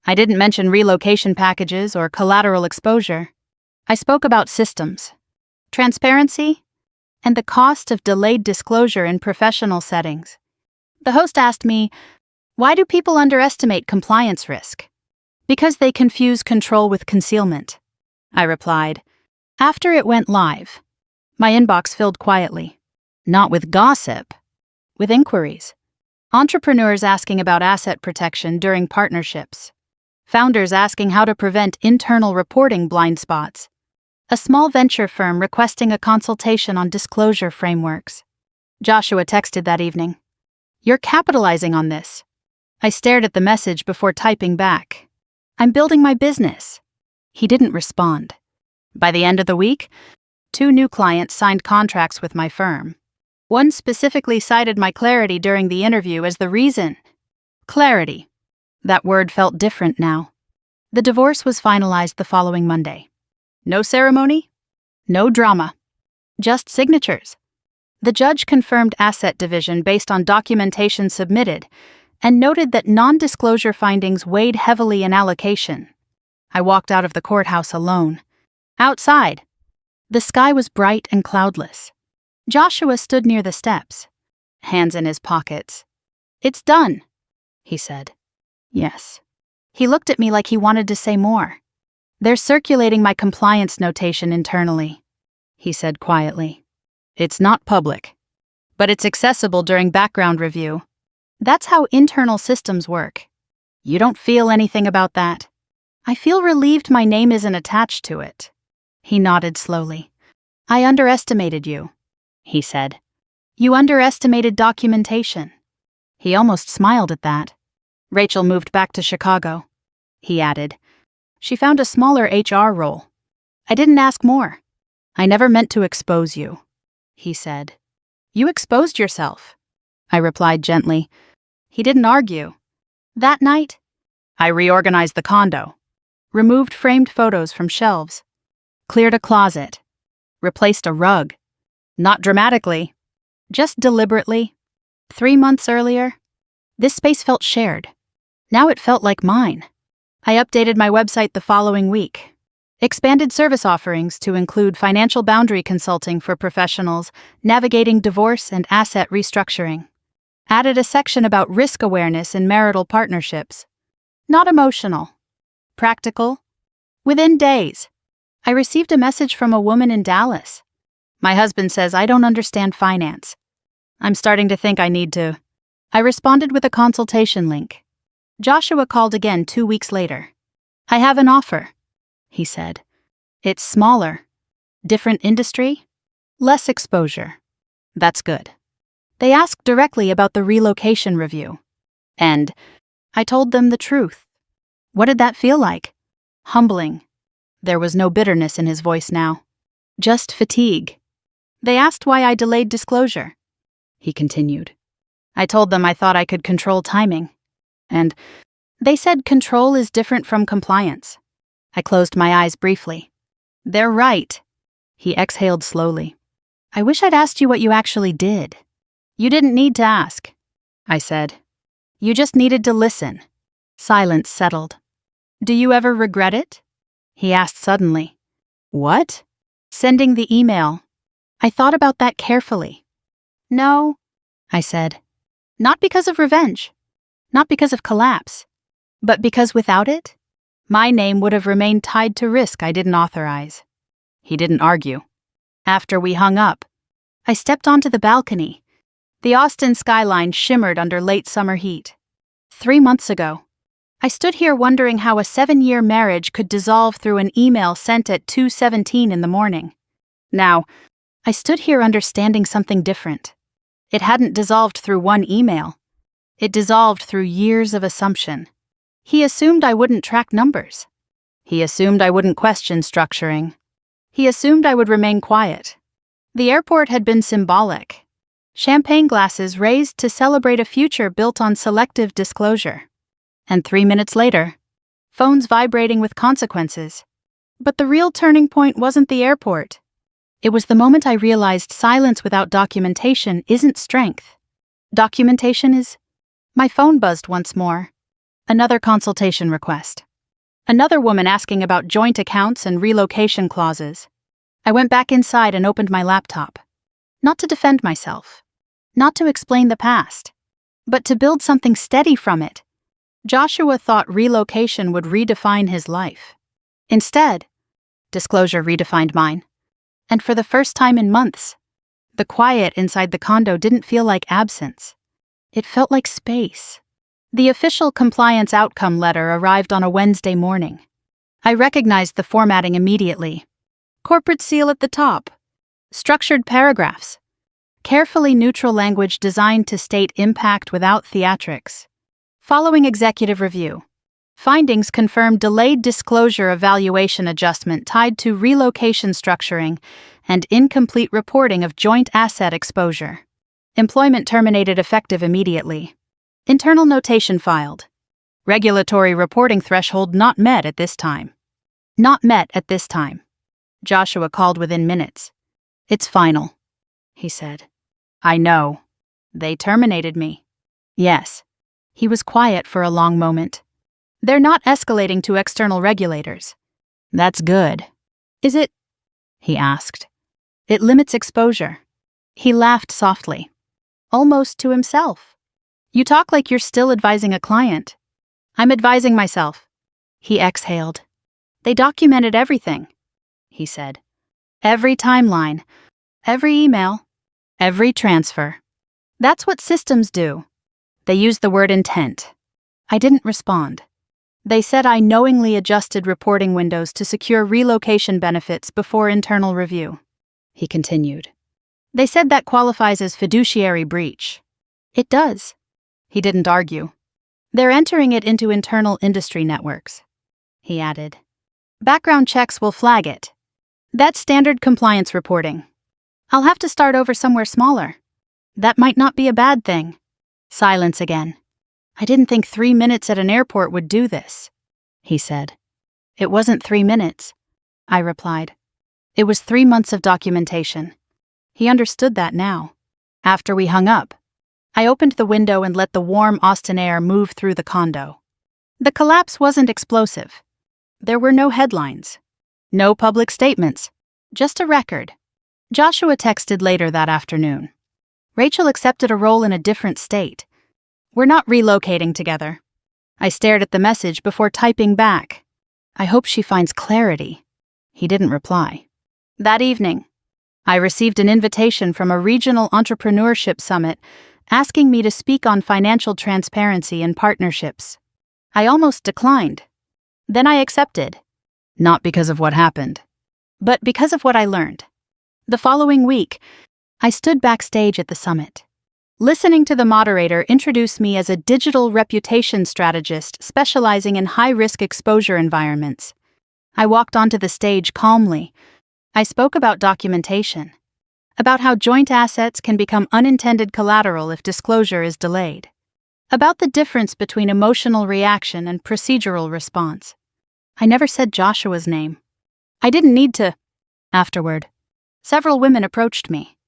I didn't mention relocation packages or collateral exposure. I spoke about systems, transparency, and the cost of delayed disclosure in professional settings. The host asked me, "Why do people underestimate compliance risk?" "Because they confuse control with concealment," I replied. After it went live, my inbox filled quietly. Not with gossip, with inquiries. Entrepreneurs asking about asset protection during partnerships. Founders asking how to prevent internal reporting blind spots. A small venture firm requesting a consultation on disclosure frameworks. Joshua texted that evening, "You're capitalizing on this." I stared at the message before typing back, "I'm building my business." He didn't respond. By the end of the week, 2 new clients signed contracts with my firm. One specifically cited my clarity during the interview as the reason. Clarity. That word felt different now. The divorce was finalized the following Monday. No ceremony, no drama, just signatures. The judge confirmed asset division based on documentation submitted and noted that non-disclosure findings weighed heavily in allocation. I walked out of the courthouse alone. Outside, the sky was bright and cloudless. Joshua stood near the steps, hands in his pockets. "It's done," he said. "Yes." He looked at me like he wanted to say more. "They're circulating my compliance notation internally," he said quietly. "It's not public, but it's accessible during background review. That's how internal systems work. You don't feel anything about that?" "I feel relieved my name isn't attached to it." He nodded slowly. "I underestimated you," he said. "You underestimated documentation." He almost smiled at that. "Rachel moved back to Chicago," he added. "She found a smaller HR role." I didn't ask more. "I never meant to expose you," he said. "You exposed yourself," I replied gently. He didn't argue. That night, I reorganized the condo, removed framed photos from shelves, cleared a closet, replaced a rug. Not dramatically, just deliberately. 3 months earlier, this space felt shared. Now it felt like mine. I updated my website the following week. Expanded service offerings to include financial boundary consulting for professionals, navigating divorce and asset restructuring. Added a section about risk awareness in marital partnerships. Not emotional. Practical. Within days, I received a message from a woman in Dallas. My husband says I don't understand finance. I'm starting to think I need to. I responded with a consultation link. Joshua called again 2 weeks later. I have an offer, he said. It's smaller. Different industry? Less exposure. That's good. They asked directly about the relocation review. And I told them the truth. What did that feel like? Humbling. There was no bitterness in his voice now. Just fatigue. They asked why I delayed disclosure. He continued. I told them I thought I could control timing. And they said control is different from compliance. I closed my eyes briefly. They're right. He exhaled slowly. I wish I'd asked you what you actually did. You didn't need to ask, I said. You just needed to listen. Silence settled. Do you ever regret it? He asked suddenly. What? Sending the email. I thought about that carefully. No, I said. Not because of revenge. Not because of collapse. But because without it, my name would have remained tied to risk I didn't authorize. He didn't argue. After we hung up, I stepped onto the balcony. The Austin skyline shimmered under late summer heat. 3 months ago, I stood here wondering how a 7-year marriage could dissolve through an email sent at 2:17 in the morning. Now, I stood here understanding something different. It hadn't dissolved through one email. It dissolved through years of assumption. He assumed I wouldn't track numbers. He assumed I wouldn't question structuring. He assumed I would remain quiet. The airport had been symbolic. Champagne glasses raised to celebrate a future built on selective disclosure. And 3 minutes later, phones vibrating with consequences. But the real turning point wasn't the airport. It was the moment I realized silence without documentation isn't strength. Documentation is... My phone buzzed once more. Another consultation request. Another woman asking about joint accounts and relocation clauses. I went back inside and opened my laptop. Not to defend myself. Not to explain the past. But to build something steady from it. Joshua thought relocation would redefine his life. Instead, disclosure redefined mine. And for the first time in months, the quiet inside the condo didn't feel like absence. It felt like space. The official compliance outcome letter arrived on a Wednesday morning. I recognized the formatting immediately. Corporate seal at the top. Structured paragraphs. Carefully neutral language designed to state impact without theatrics. Following executive review. Findings confirmed delayed disclosure evaluation adjustment tied to relocation structuring and incomplete reporting of joint asset exposure. Employment terminated effective immediately. Internal notation filed. Regulatory reporting threshold not met at this time. Not met at this time. Joshua called within minutes. It's final, he said. I know. They terminated me. Yes. He was quiet for a long moment. They're not escalating to external regulators. That's good. Is it? He asked. It limits exposure. He laughed softly. Almost to himself. You talk like you're still advising a client. I'm advising myself. He exhaled. They documented everything, he said. Every timeline, every email, every transfer. That's what systems do. They used the word intent. I didn't respond. They said I knowingly adjusted reporting windows to secure relocation benefits before internal review. He continued. They said that qualifies as fiduciary breach. It does. He didn't argue. They're entering it into internal industry networks, he added. Background checks will flag it. That's standard compliance reporting. I'll have to start over somewhere smaller. That might not be a bad thing. Silence again. I didn't think 3 minutes at an airport would do this, he said. It wasn't 3 minutes, I replied. It was 3 months of documentation. He understood that now. After we hung up, I opened the window and let the warm Austin air move through the condo. The collapse wasn't explosive. There were no headlines. No public statements. Just a record. Joshua texted later that afternoon. Rachel accepted a role in a different state. We're not relocating together. I stared at the message before typing back. I hope she finds clarity. He didn't reply. That evening, I received an invitation from a regional entrepreneurship summit asking me to speak on financial transparency and partnerships. I almost declined. Then I accepted. Not because of what happened, but because of what I learned. The following week, I stood backstage at the summit, listening to the moderator introduce me as a digital reputation strategist specializing in high-risk exposure environments. I walked onto the stage calmly. I spoke about documentation, about how joint assets can become unintended collateral if disclosure is delayed, about the difference between emotional reaction and procedural response. I never said Joshua's name. I didn't need to. Afterward, several women approached me.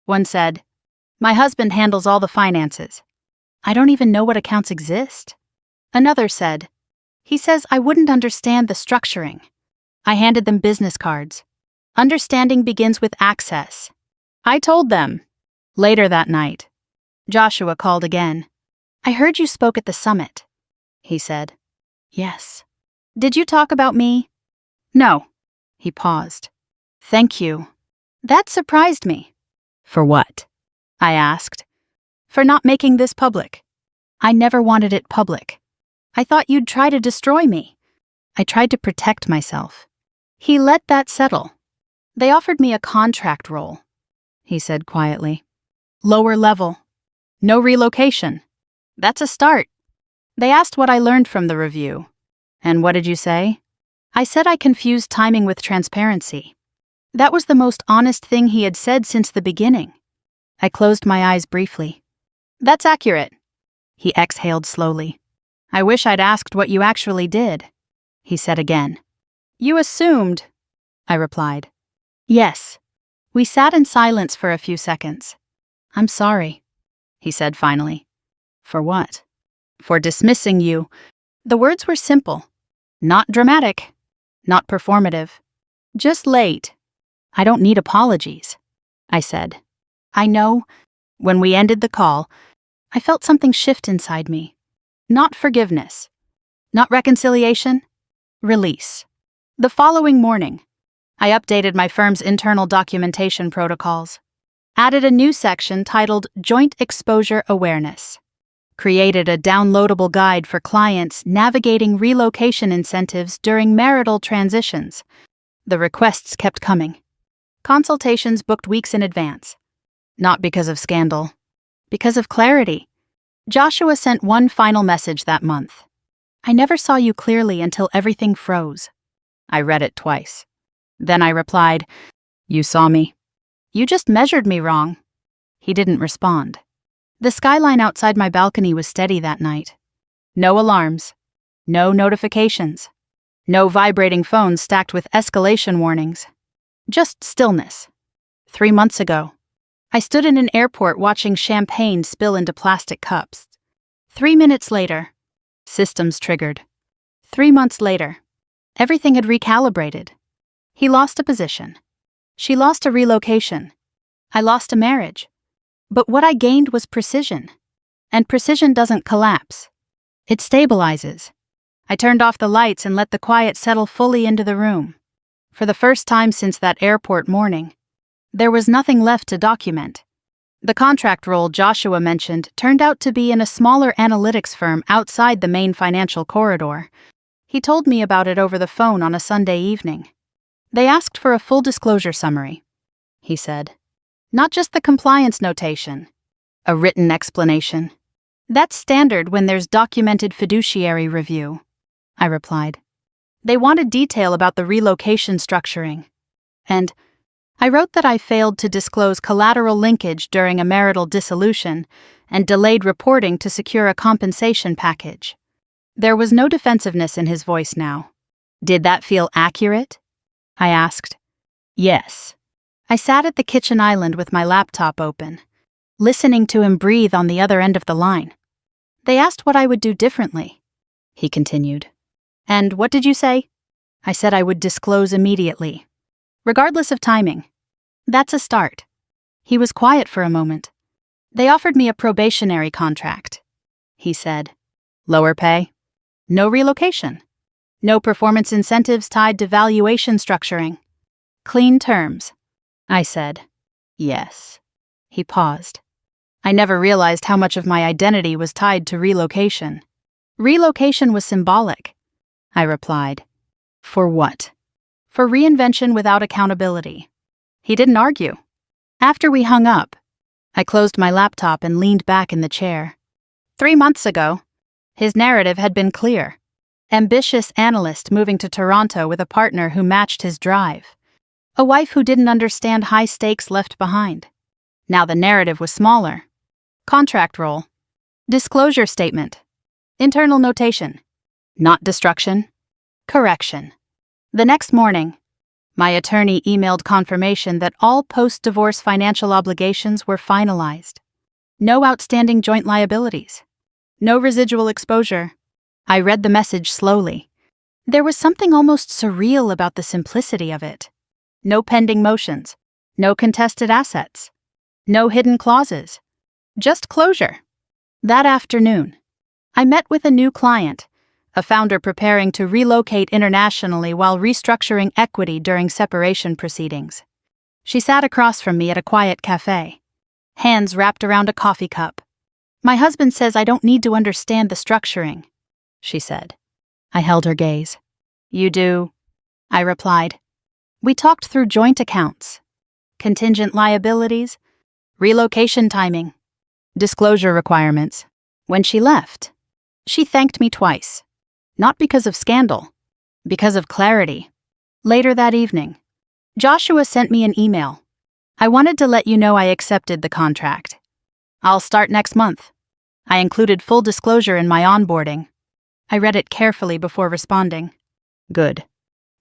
One said, "My husband handles all the finances. I don't even know what accounts exist." Another said, "He says I wouldn't understand the structuring." I handed them business cards. Understanding begins with access. I told them. Later that night, Joshua called again. "I heard you spoke at the summit," he said. "Yes." "Did you talk about me?" "No." He paused. "Thank you." That surprised me. "For what?" I asked. "For not making this public. I never wanted it public. I thought you'd try to destroy me. I tried to protect myself." He let that settle. "They offered me a contract role," he said quietly. "Lower level. No relocation. That's a start." They asked what I learned from the review. "And what did you say?" I said I confused timing with transparency. That was the most honest thing he had said since the beginning. I closed my eyes briefly. "That's accurate." He exhaled slowly. "I wish I'd asked what you actually did," he said again. "You assumed," I replied. "Yes." We sat in silence for a few seconds. "I'm sorry," he said finally. "For what?" "For dismissing you." The words were simple. Not dramatic. Not performative. Just late. "I don't need apologies," I said. "I know." When we ended the call, I felt something shift inside me. Not forgiveness. Not reconciliation. Release. The following morning, I updated my firm's internal documentation protocols, added a new section titled Joint Exposure Awareness, created a downloadable guide for clients navigating relocation incentives during marital transitions. The requests kept coming. Consultations booked weeks in advance. Not because of scandal, because of clarity. Joshua sent one final message that month. "I never saw you clearly until everything froze." I read it twice. Then I replied, "You saw me. You just measured me wrong." He didn't respond. The skyline outside my balcony was steady that night. No alarms. No notifications. No vibrating phones stacked with escalation warnings. Just stillness. 3 months ago, I stood in an airport watching champagne spill into plastic cups. 3 minutes later, systems triggered. 3 months later, everything had recalibrated. He lost a position. She lost a relocation. I lost a marriage. But what I gained was precision. And precision doesn't collapse. It stabilizes. I turned off the lights and let the quiet settle fully into the room. For the first time since that airport morning, there was nothing left to document. The contract role Joshua mentioned turned out to be in a smaller analytics firm outside the main financial corridor. He told me about it over the phone on a Sunday evening. "They asked for a full disclosure summary," he said. "Not just the compliance notation. A written explanation. That's standard when there's documented fiduciary review," I replied. "They wanted detail about the relocation structuring. And I wrote that I failed to disclose collateral linkage during a marital dissolution and delayed reporting to secure a compensation package." There was no defensiveness in his voice now. "Did that feel accurate?" I asked. "Yes." I sat at the kitchen island with my laptop open, listening to him breathe on the other end of the line. "They asked what I would do differently," he continued. "And what did you say?" I said I would disclose immediately, regardless of timing. That's a start. He was quiet for a moment. They offered me a probationary contract, he said. Lower pay? No relocation. No performance incentives tied to valuation structuring. Clean terms, I said. Yes. He paused. I never realized how much of my identity was tied to relocation. Relocation was symbolic, I replied. For what? For reinvention without accountability. He didn't argue. After we hung up, I closed my laptop and leaned back in the chair. 3 months ago, his narrative had been clear. Ambitious analyst moving to Toronto with a partner who matched his drive. A wife who didn't understand high stakes left behind. Now the narrative was smaller. Contract role. Disclosure statement. Internal notation. Not destruction. Correction. The next morning, my attorney emailed confirmation that all post-divorce financial obligations were finalized. No outstanding joint liabilities. No residual exposure. I read the message slowly. There was something almost surreal about the simplicity of it. No pending motions. No contested assets. No hidden clauses. Just closure. That afternoon, I met with a new client, a founder preparing to relocate internationally while restructuring equity during separation proceedings. She sat across from me at a quiet cafe, hands wrapped around a coffee cup. My husband says I don't need to understand the structuring, she said. I held her gaze. You do, I replied. We talked through joint accounts, contingent liabilities, relocation timing, disclosure requirements. When she left, she thanked me twice. Not because of scandal, because of clarity. Later that evening, Joshua sent me an email. I wanted to let you know I accepted the contract. I'll start next month. I included full disclosure in my onboarding. I read it carefully before responding. Good.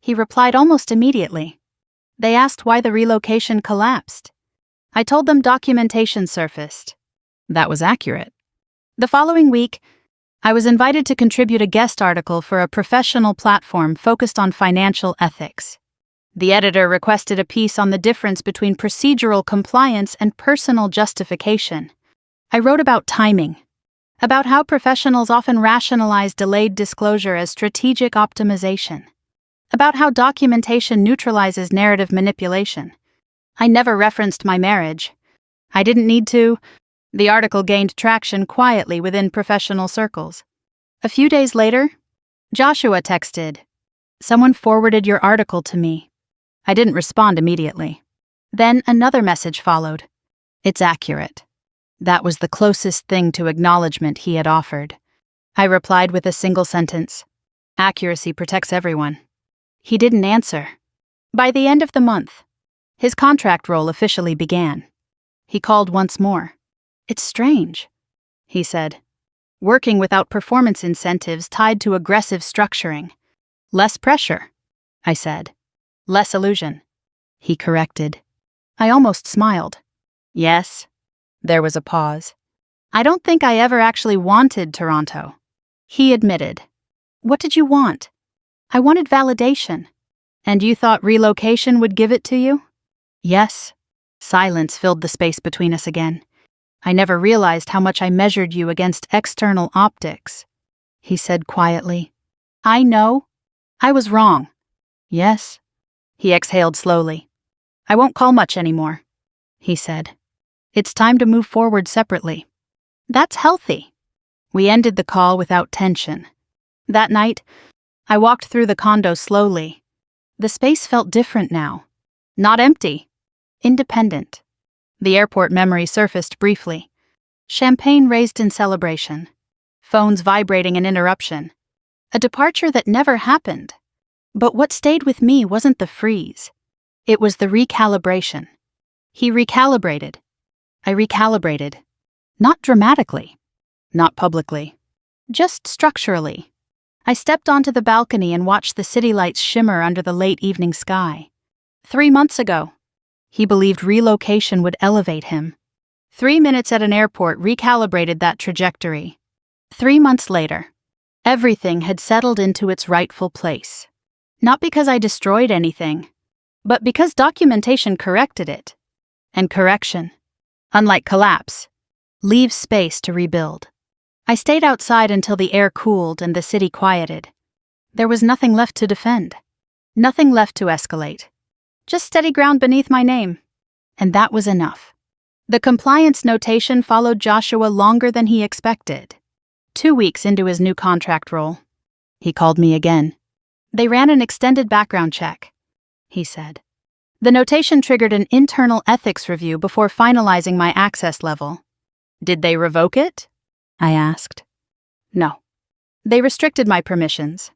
He replied almost immediately. They asked why the relocation collapsed. I told them documentation surfaced. That was accurate. The following week, I was invited to contribute a guest article for a professional platform focused on financial ethics. The editor requested a piece on the difference between procedural compliance and personal justification. I wrote about timing, about how professionals often rationalize delayed disclosure as strategic optimization, about how documentation neutralizes narrative manipulation. I never referenced my marriage. I didn't need to. The article gained traction quietly within professional circles. A few days later, Joshua texted, "Someone forwarded your article to me." I didn't respond immediately. Then another message followed. It's accurate. That was the closest thing to acknowledgement he had offered. I replied with a single sentence. Accuracy protects everyone. He didn't answer. By the end of the month, his contract role officially began. He called once more. It's strange, he said. Working without performance incentives tied to aggressive structuring. Less pressure, I said. Less illusion. He corrected. I almost smiled. Yes. There was a pause. I don't think I ever actually wanted Toronto. He admitted. What did you want? I wanted validation. And you thought relocation would give it to you? Yes. Silence filled the space between us again. I never realized how much I measured you against external optics, he said quietly. I know. I was wrong. Yes. He exhaled slowly. I won't call much anymore, he said. It's time to move forward separately. That's healthy. We ended the call without tension. That night, I walked through the condo slowly. The space felt different now. Not empty. Independent. The airport memory surfaced briefly. Champagne raised in celebration. Phones vibrating in interruption. A departure that never happened. But what stayed with me wasn't the freeze. It was the recalibration. He recalibrated. I recalibrated. Not dramatically. Not publicly. Just structurally. I stepped onto the balcony and watched the city lights shimmer under the late evening sky. 3 months ago, he believed relocation would elevate him. 3 minutes at an airport recalibrated that trajectory. 3 months later, everything had settled into its rightful place. Not because I destroyed anything, but because documentation corrected it. And correction, unlike collapse, leaves space to rebuild. I stayed outside until the air cooled and the city quieted. There was nothing left to defend. Nothing left to escalate. Just steady ground beneath my name. And that was enough. The compliance notation followed Joshua longer than he expected. 2 weeks into his new contract role, he called me again. They ran an extended background check, he said. The notation triggered an internal ethics review before finalizing my access level. Did they revoke it? I asked. No. They restricted my permissions.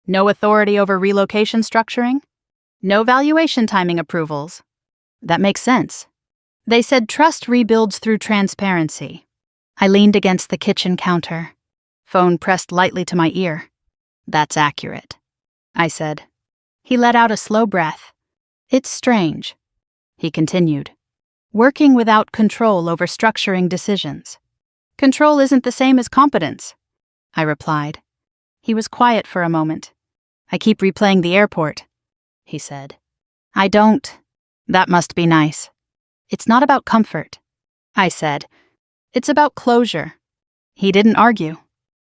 No authority over relocation structuring. No valuation timing approvals. That makes sense. They said trust rebuilds through transparency. I leaned against the kitchen counter. Phone pressed lightly to my ear. That's accurate, I said. He let out a slow breath. It's strange, he continued. Working without control over structuring decisions. Control isn't the same as competence, I replied. He was quiet for a moment. I keep replaying the airport, he said. I don't. That must be nice. It's not about comfort, I said. It's about closure. He didn't argue.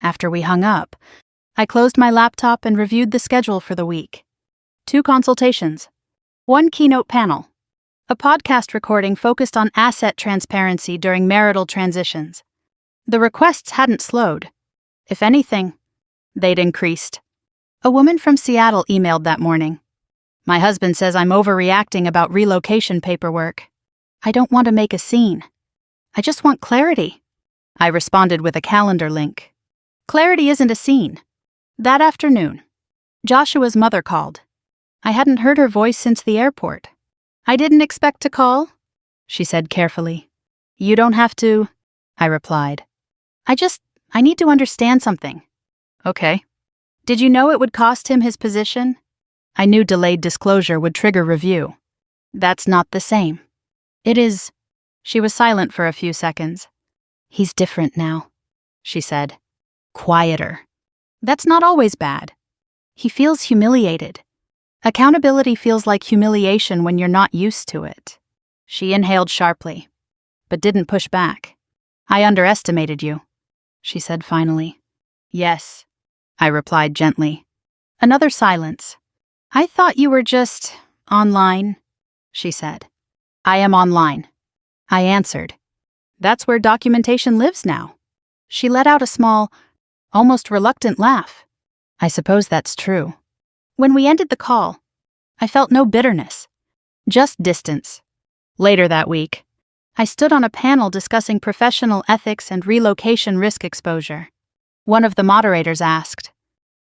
After we hung up, I closed my laptop and reviewed the schedule for the week. 2 consultations. 1 keynote panel. A podcast recording focused on asset transparency during marital transitions. The requests hadn't slowed. If anything, they'd increased. A woman from Seattle emailed that morning. My husband says I'm overreacting about relocation paperwork. I don't want to make a scene. I just want clarity. I responded with a calendar link. Clarity isn't a scene. That afternoon, Joshua's mother called. I hadn't heard her voice since the airport. I didn't expect to call, she said carefully. You don't have to, I replied. I need to understand something. Okay. Did you know it would cost him his position? I knew delayed disclosure would trigger review. That's not the same. It is. She was silent for a few seconds. He's different now, she said. Quieter. That's not always bad. He feels humiliated. Accountability feels like humiliation when you're not used to it. She inhaled sharply, but didn't push back. I underestimated you, she said finally. Yes, I replied gently. Another silence. I thought you were just online, she said. I am online, I answered. That's where documentation lives now. She let out a small, almost reluctant laugh. I suppose that's true. When we ended the call, I felt no bitterness, just distance. Later that week, I stood on a panel discussing professional ethics and relocation risk exposure. One of the moderators asked,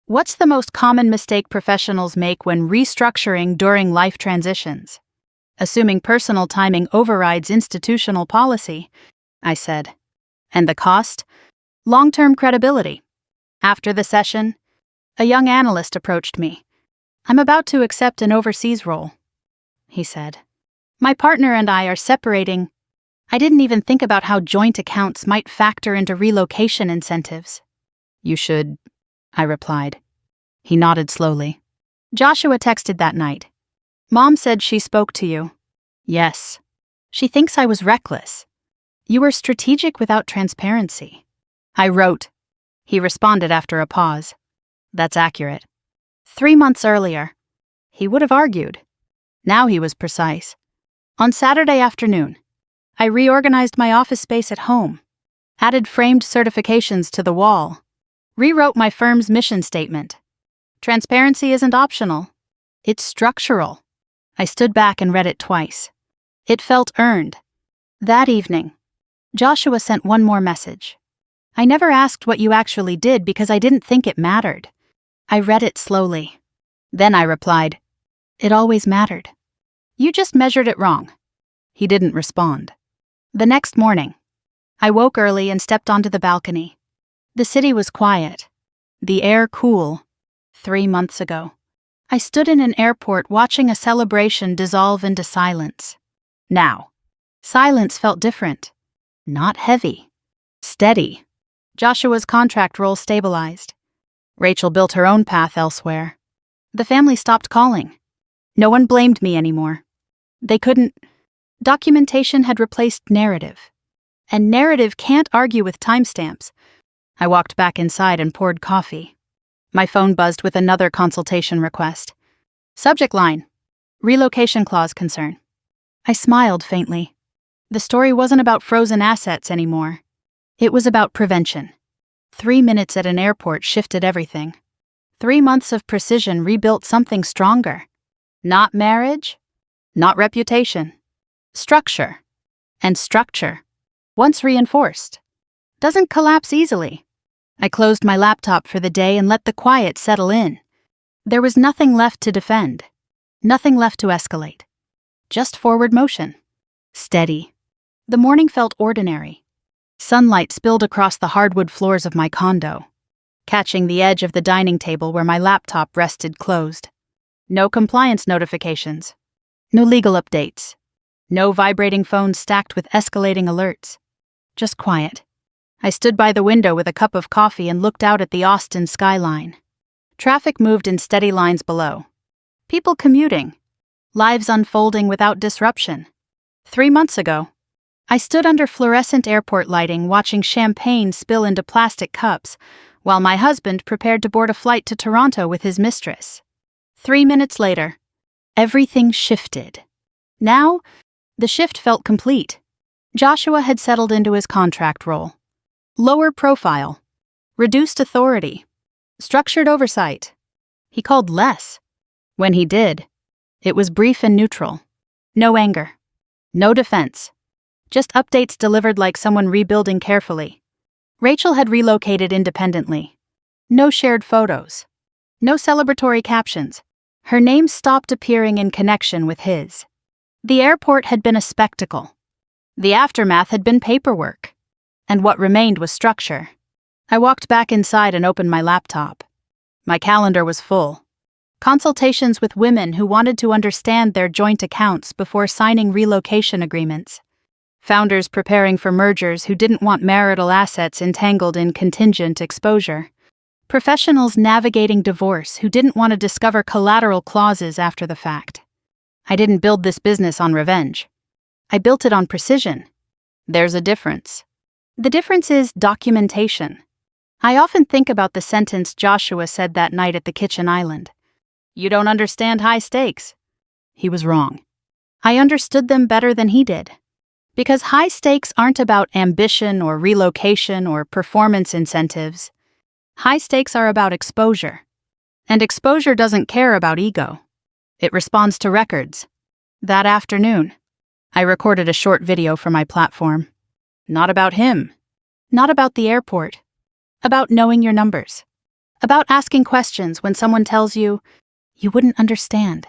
"What's the most common mistake professionals make when restructuring during life transitions?" Assuming personal timing overrides institutional policy, I said. And the cost? Long-term credibility. After the session, a young analyst approached me. I'm about to accept an overseas role, he said. My partner and I are separating. I didn't even think about how joint accounts might factor into relocation incentives. You should, I replied. He nodded slowly. Joshua texted that night. Mom said she spoke to you. Yes. She thinks I was reckless. You were strategic without transparency. I wrote. He responded after a pause. That's accurate. 3 months earlier, he would have argued. Now he was precise. On Saturday afternoon, I reorganized my office space at home, added framed certifications to the wall, rewrote my firm's mission statement. Transparency isn't optional. It's structural. I stood back and read it twice. It felt earned. That evening, Joshua sent one more message. I never asked what you actually did because I didn't think it mattered. I read it slowly. Then I replied, It always mattered. You just measured it wrong. He didn't respond. The next morning, I woke early and stepped onto the balcony. The city was quiet. The air cool. 3 months ago, I stood in an airport watching a celebration dissolve into silence. Now, silence felt different. Not heavy. Steady. Joshua's contract role stabilized. Rachel built her own path elsewhere. The family stopped calling. No one blamed me anymore. They couldn't. Documentation had replaced narrative. And narrative can't argue with timestamps. I walked back inside and poured coffee. My phone buzzed with another consultation request. Subject line: relocation clause concern. I smiled faintly. The story wasn't about frozen assets anymore. It was about prevention. 3 minutes at an airport shifted everything. 3 months of precision rebuilt something stronger. Not marriage, not reputation. Structure. And structure, once reinforced, doesn't collapse easily. I closed my laptop for the day and let the quiet settle in. There was nothing left to defend. Nothing left to escalate. Just forward motion. Steady. The morning felt ordinary. Sunlight spilled across the hardwood floors of my condo, catching the edge of the dining table where my laptop rested closed. No compliance notifications. No legal updates. No vibrating phones stacked with escalating alerts. Just quiet. I stood by the window with a cup of coffee and looked out at the Austin skyline. Traffic moved in steady lines below. People commuting. Lives unfolding without disruption. 3 months ago, I stood under fluorescent airport lighting watching champagne spill into plastic cups while my husband prepared to board a flight to Toronto with his mistress. 3 minutes later, everything shifted. Now, the shift felt complete. Joshua had settled into his contract role. Lower profile. Reduced authority. Structured oversight. He called less. When he did, it was brief and neutral. No anger. No defense. Just updates delivered like someone rebuilding carefully. Rachel had relocated independently. No shared photos. No celebratory captions. Her name stopped appearing in connection with his. The airport had been a spectacle. The aftermath had been paperwork. And what remained was structure. I walked back inside and opened my laptop. My calendar was full. Consultations with women who wanted to understand their joint accounts before signing relocation agreements. Founders preparing for mergers who didn't want marital assets entangled in contingent exposure. Professionals navigating divorce who didn't want to discover collateral clauses after the fact. I didn't build this business on revenge. I built it on precision. There's a difference. The difference is documentation. I often think about the sentence Joshua said that night at the kitchen island. You don't understand high stakes. He was wrong. I understood them better than he did. Because high stakes aren't about ambition or relocation or performance incentives. High stakes are about exposure. And exposure doesn't care about ego. It responds to records. That afternoon, I recorded a short video for my platform. Not about him. Not about the airport. About knowing your numbers. About asking questions when someone tells you, you wouldn't understand.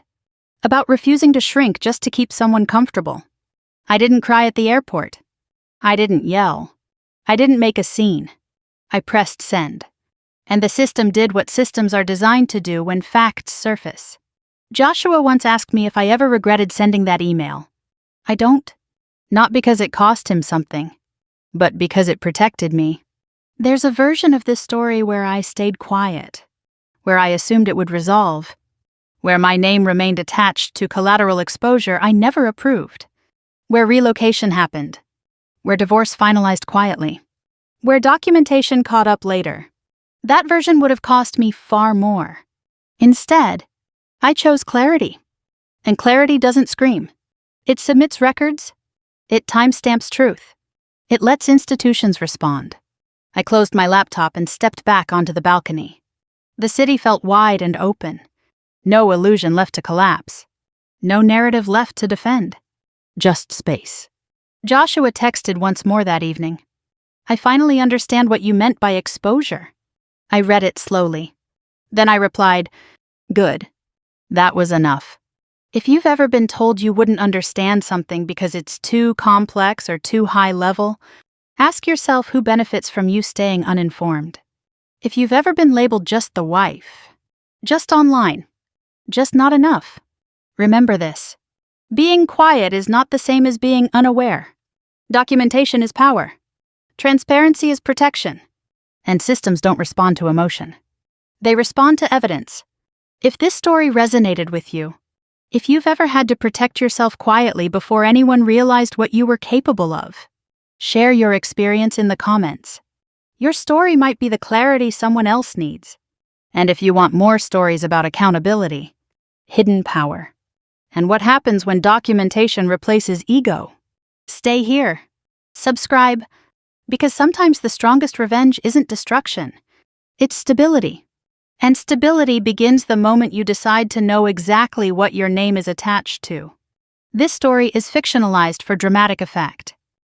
About refusing to shrink just to keep someone comfortable. I didn't cry at the airport. I didn't yell. I didn't make a scene. I pressed send. And the system did what systems are designed to do when facts surface. Joshua once asked me if I ever regretted sending that email. I don't. Not because it cost him something, but because it protected me. There's a version of this story where I stayed quiet, where I assumed it would resolve, where my name remained attached to collateral exposure I never approved, where relocation happened, where divorce finalized quietly, where documentation caught up later. That version would have cost me far more. Instead, I chose clarity. And clarity doesn't scream. It submits records. It timestamps truth. It lets institutions respond. I closed my laptop and stepped back onto the balcony. The city felt wide and open. No illusion left to collapse. No narrative left to defend. Just space. Joshua texted once more that evening. I finally understand what you meant by exposure. I read it slowly. Then I replied, good. That was enough. If you've ever been told you wouldn't understand something because it's too complex or too high level, ask yourself who benefits from you staying uninformed. If you've ever been labeled just the wife, just online, just not enough, remember this. Being quiet is not the same as being unaware. Documentation is power. Transparency is protection. And systems don't respond to emotion. They respond to evidence. If this story resonated with you, if you've ever had to protect yourself quietly before anyone realized what you were capable of, share your experience in the comments. Your story might be the clarity someone else needs. And if you want more stories about accountability, hidden power, and what happens when documentation replaces ego, stay here. Subscribe, because sometimes the strongest revenge isn't destruction, it's stability. And stability begins the moment you decide to know exactly what your name is attached to. This story is fictionalized for dramatic effect.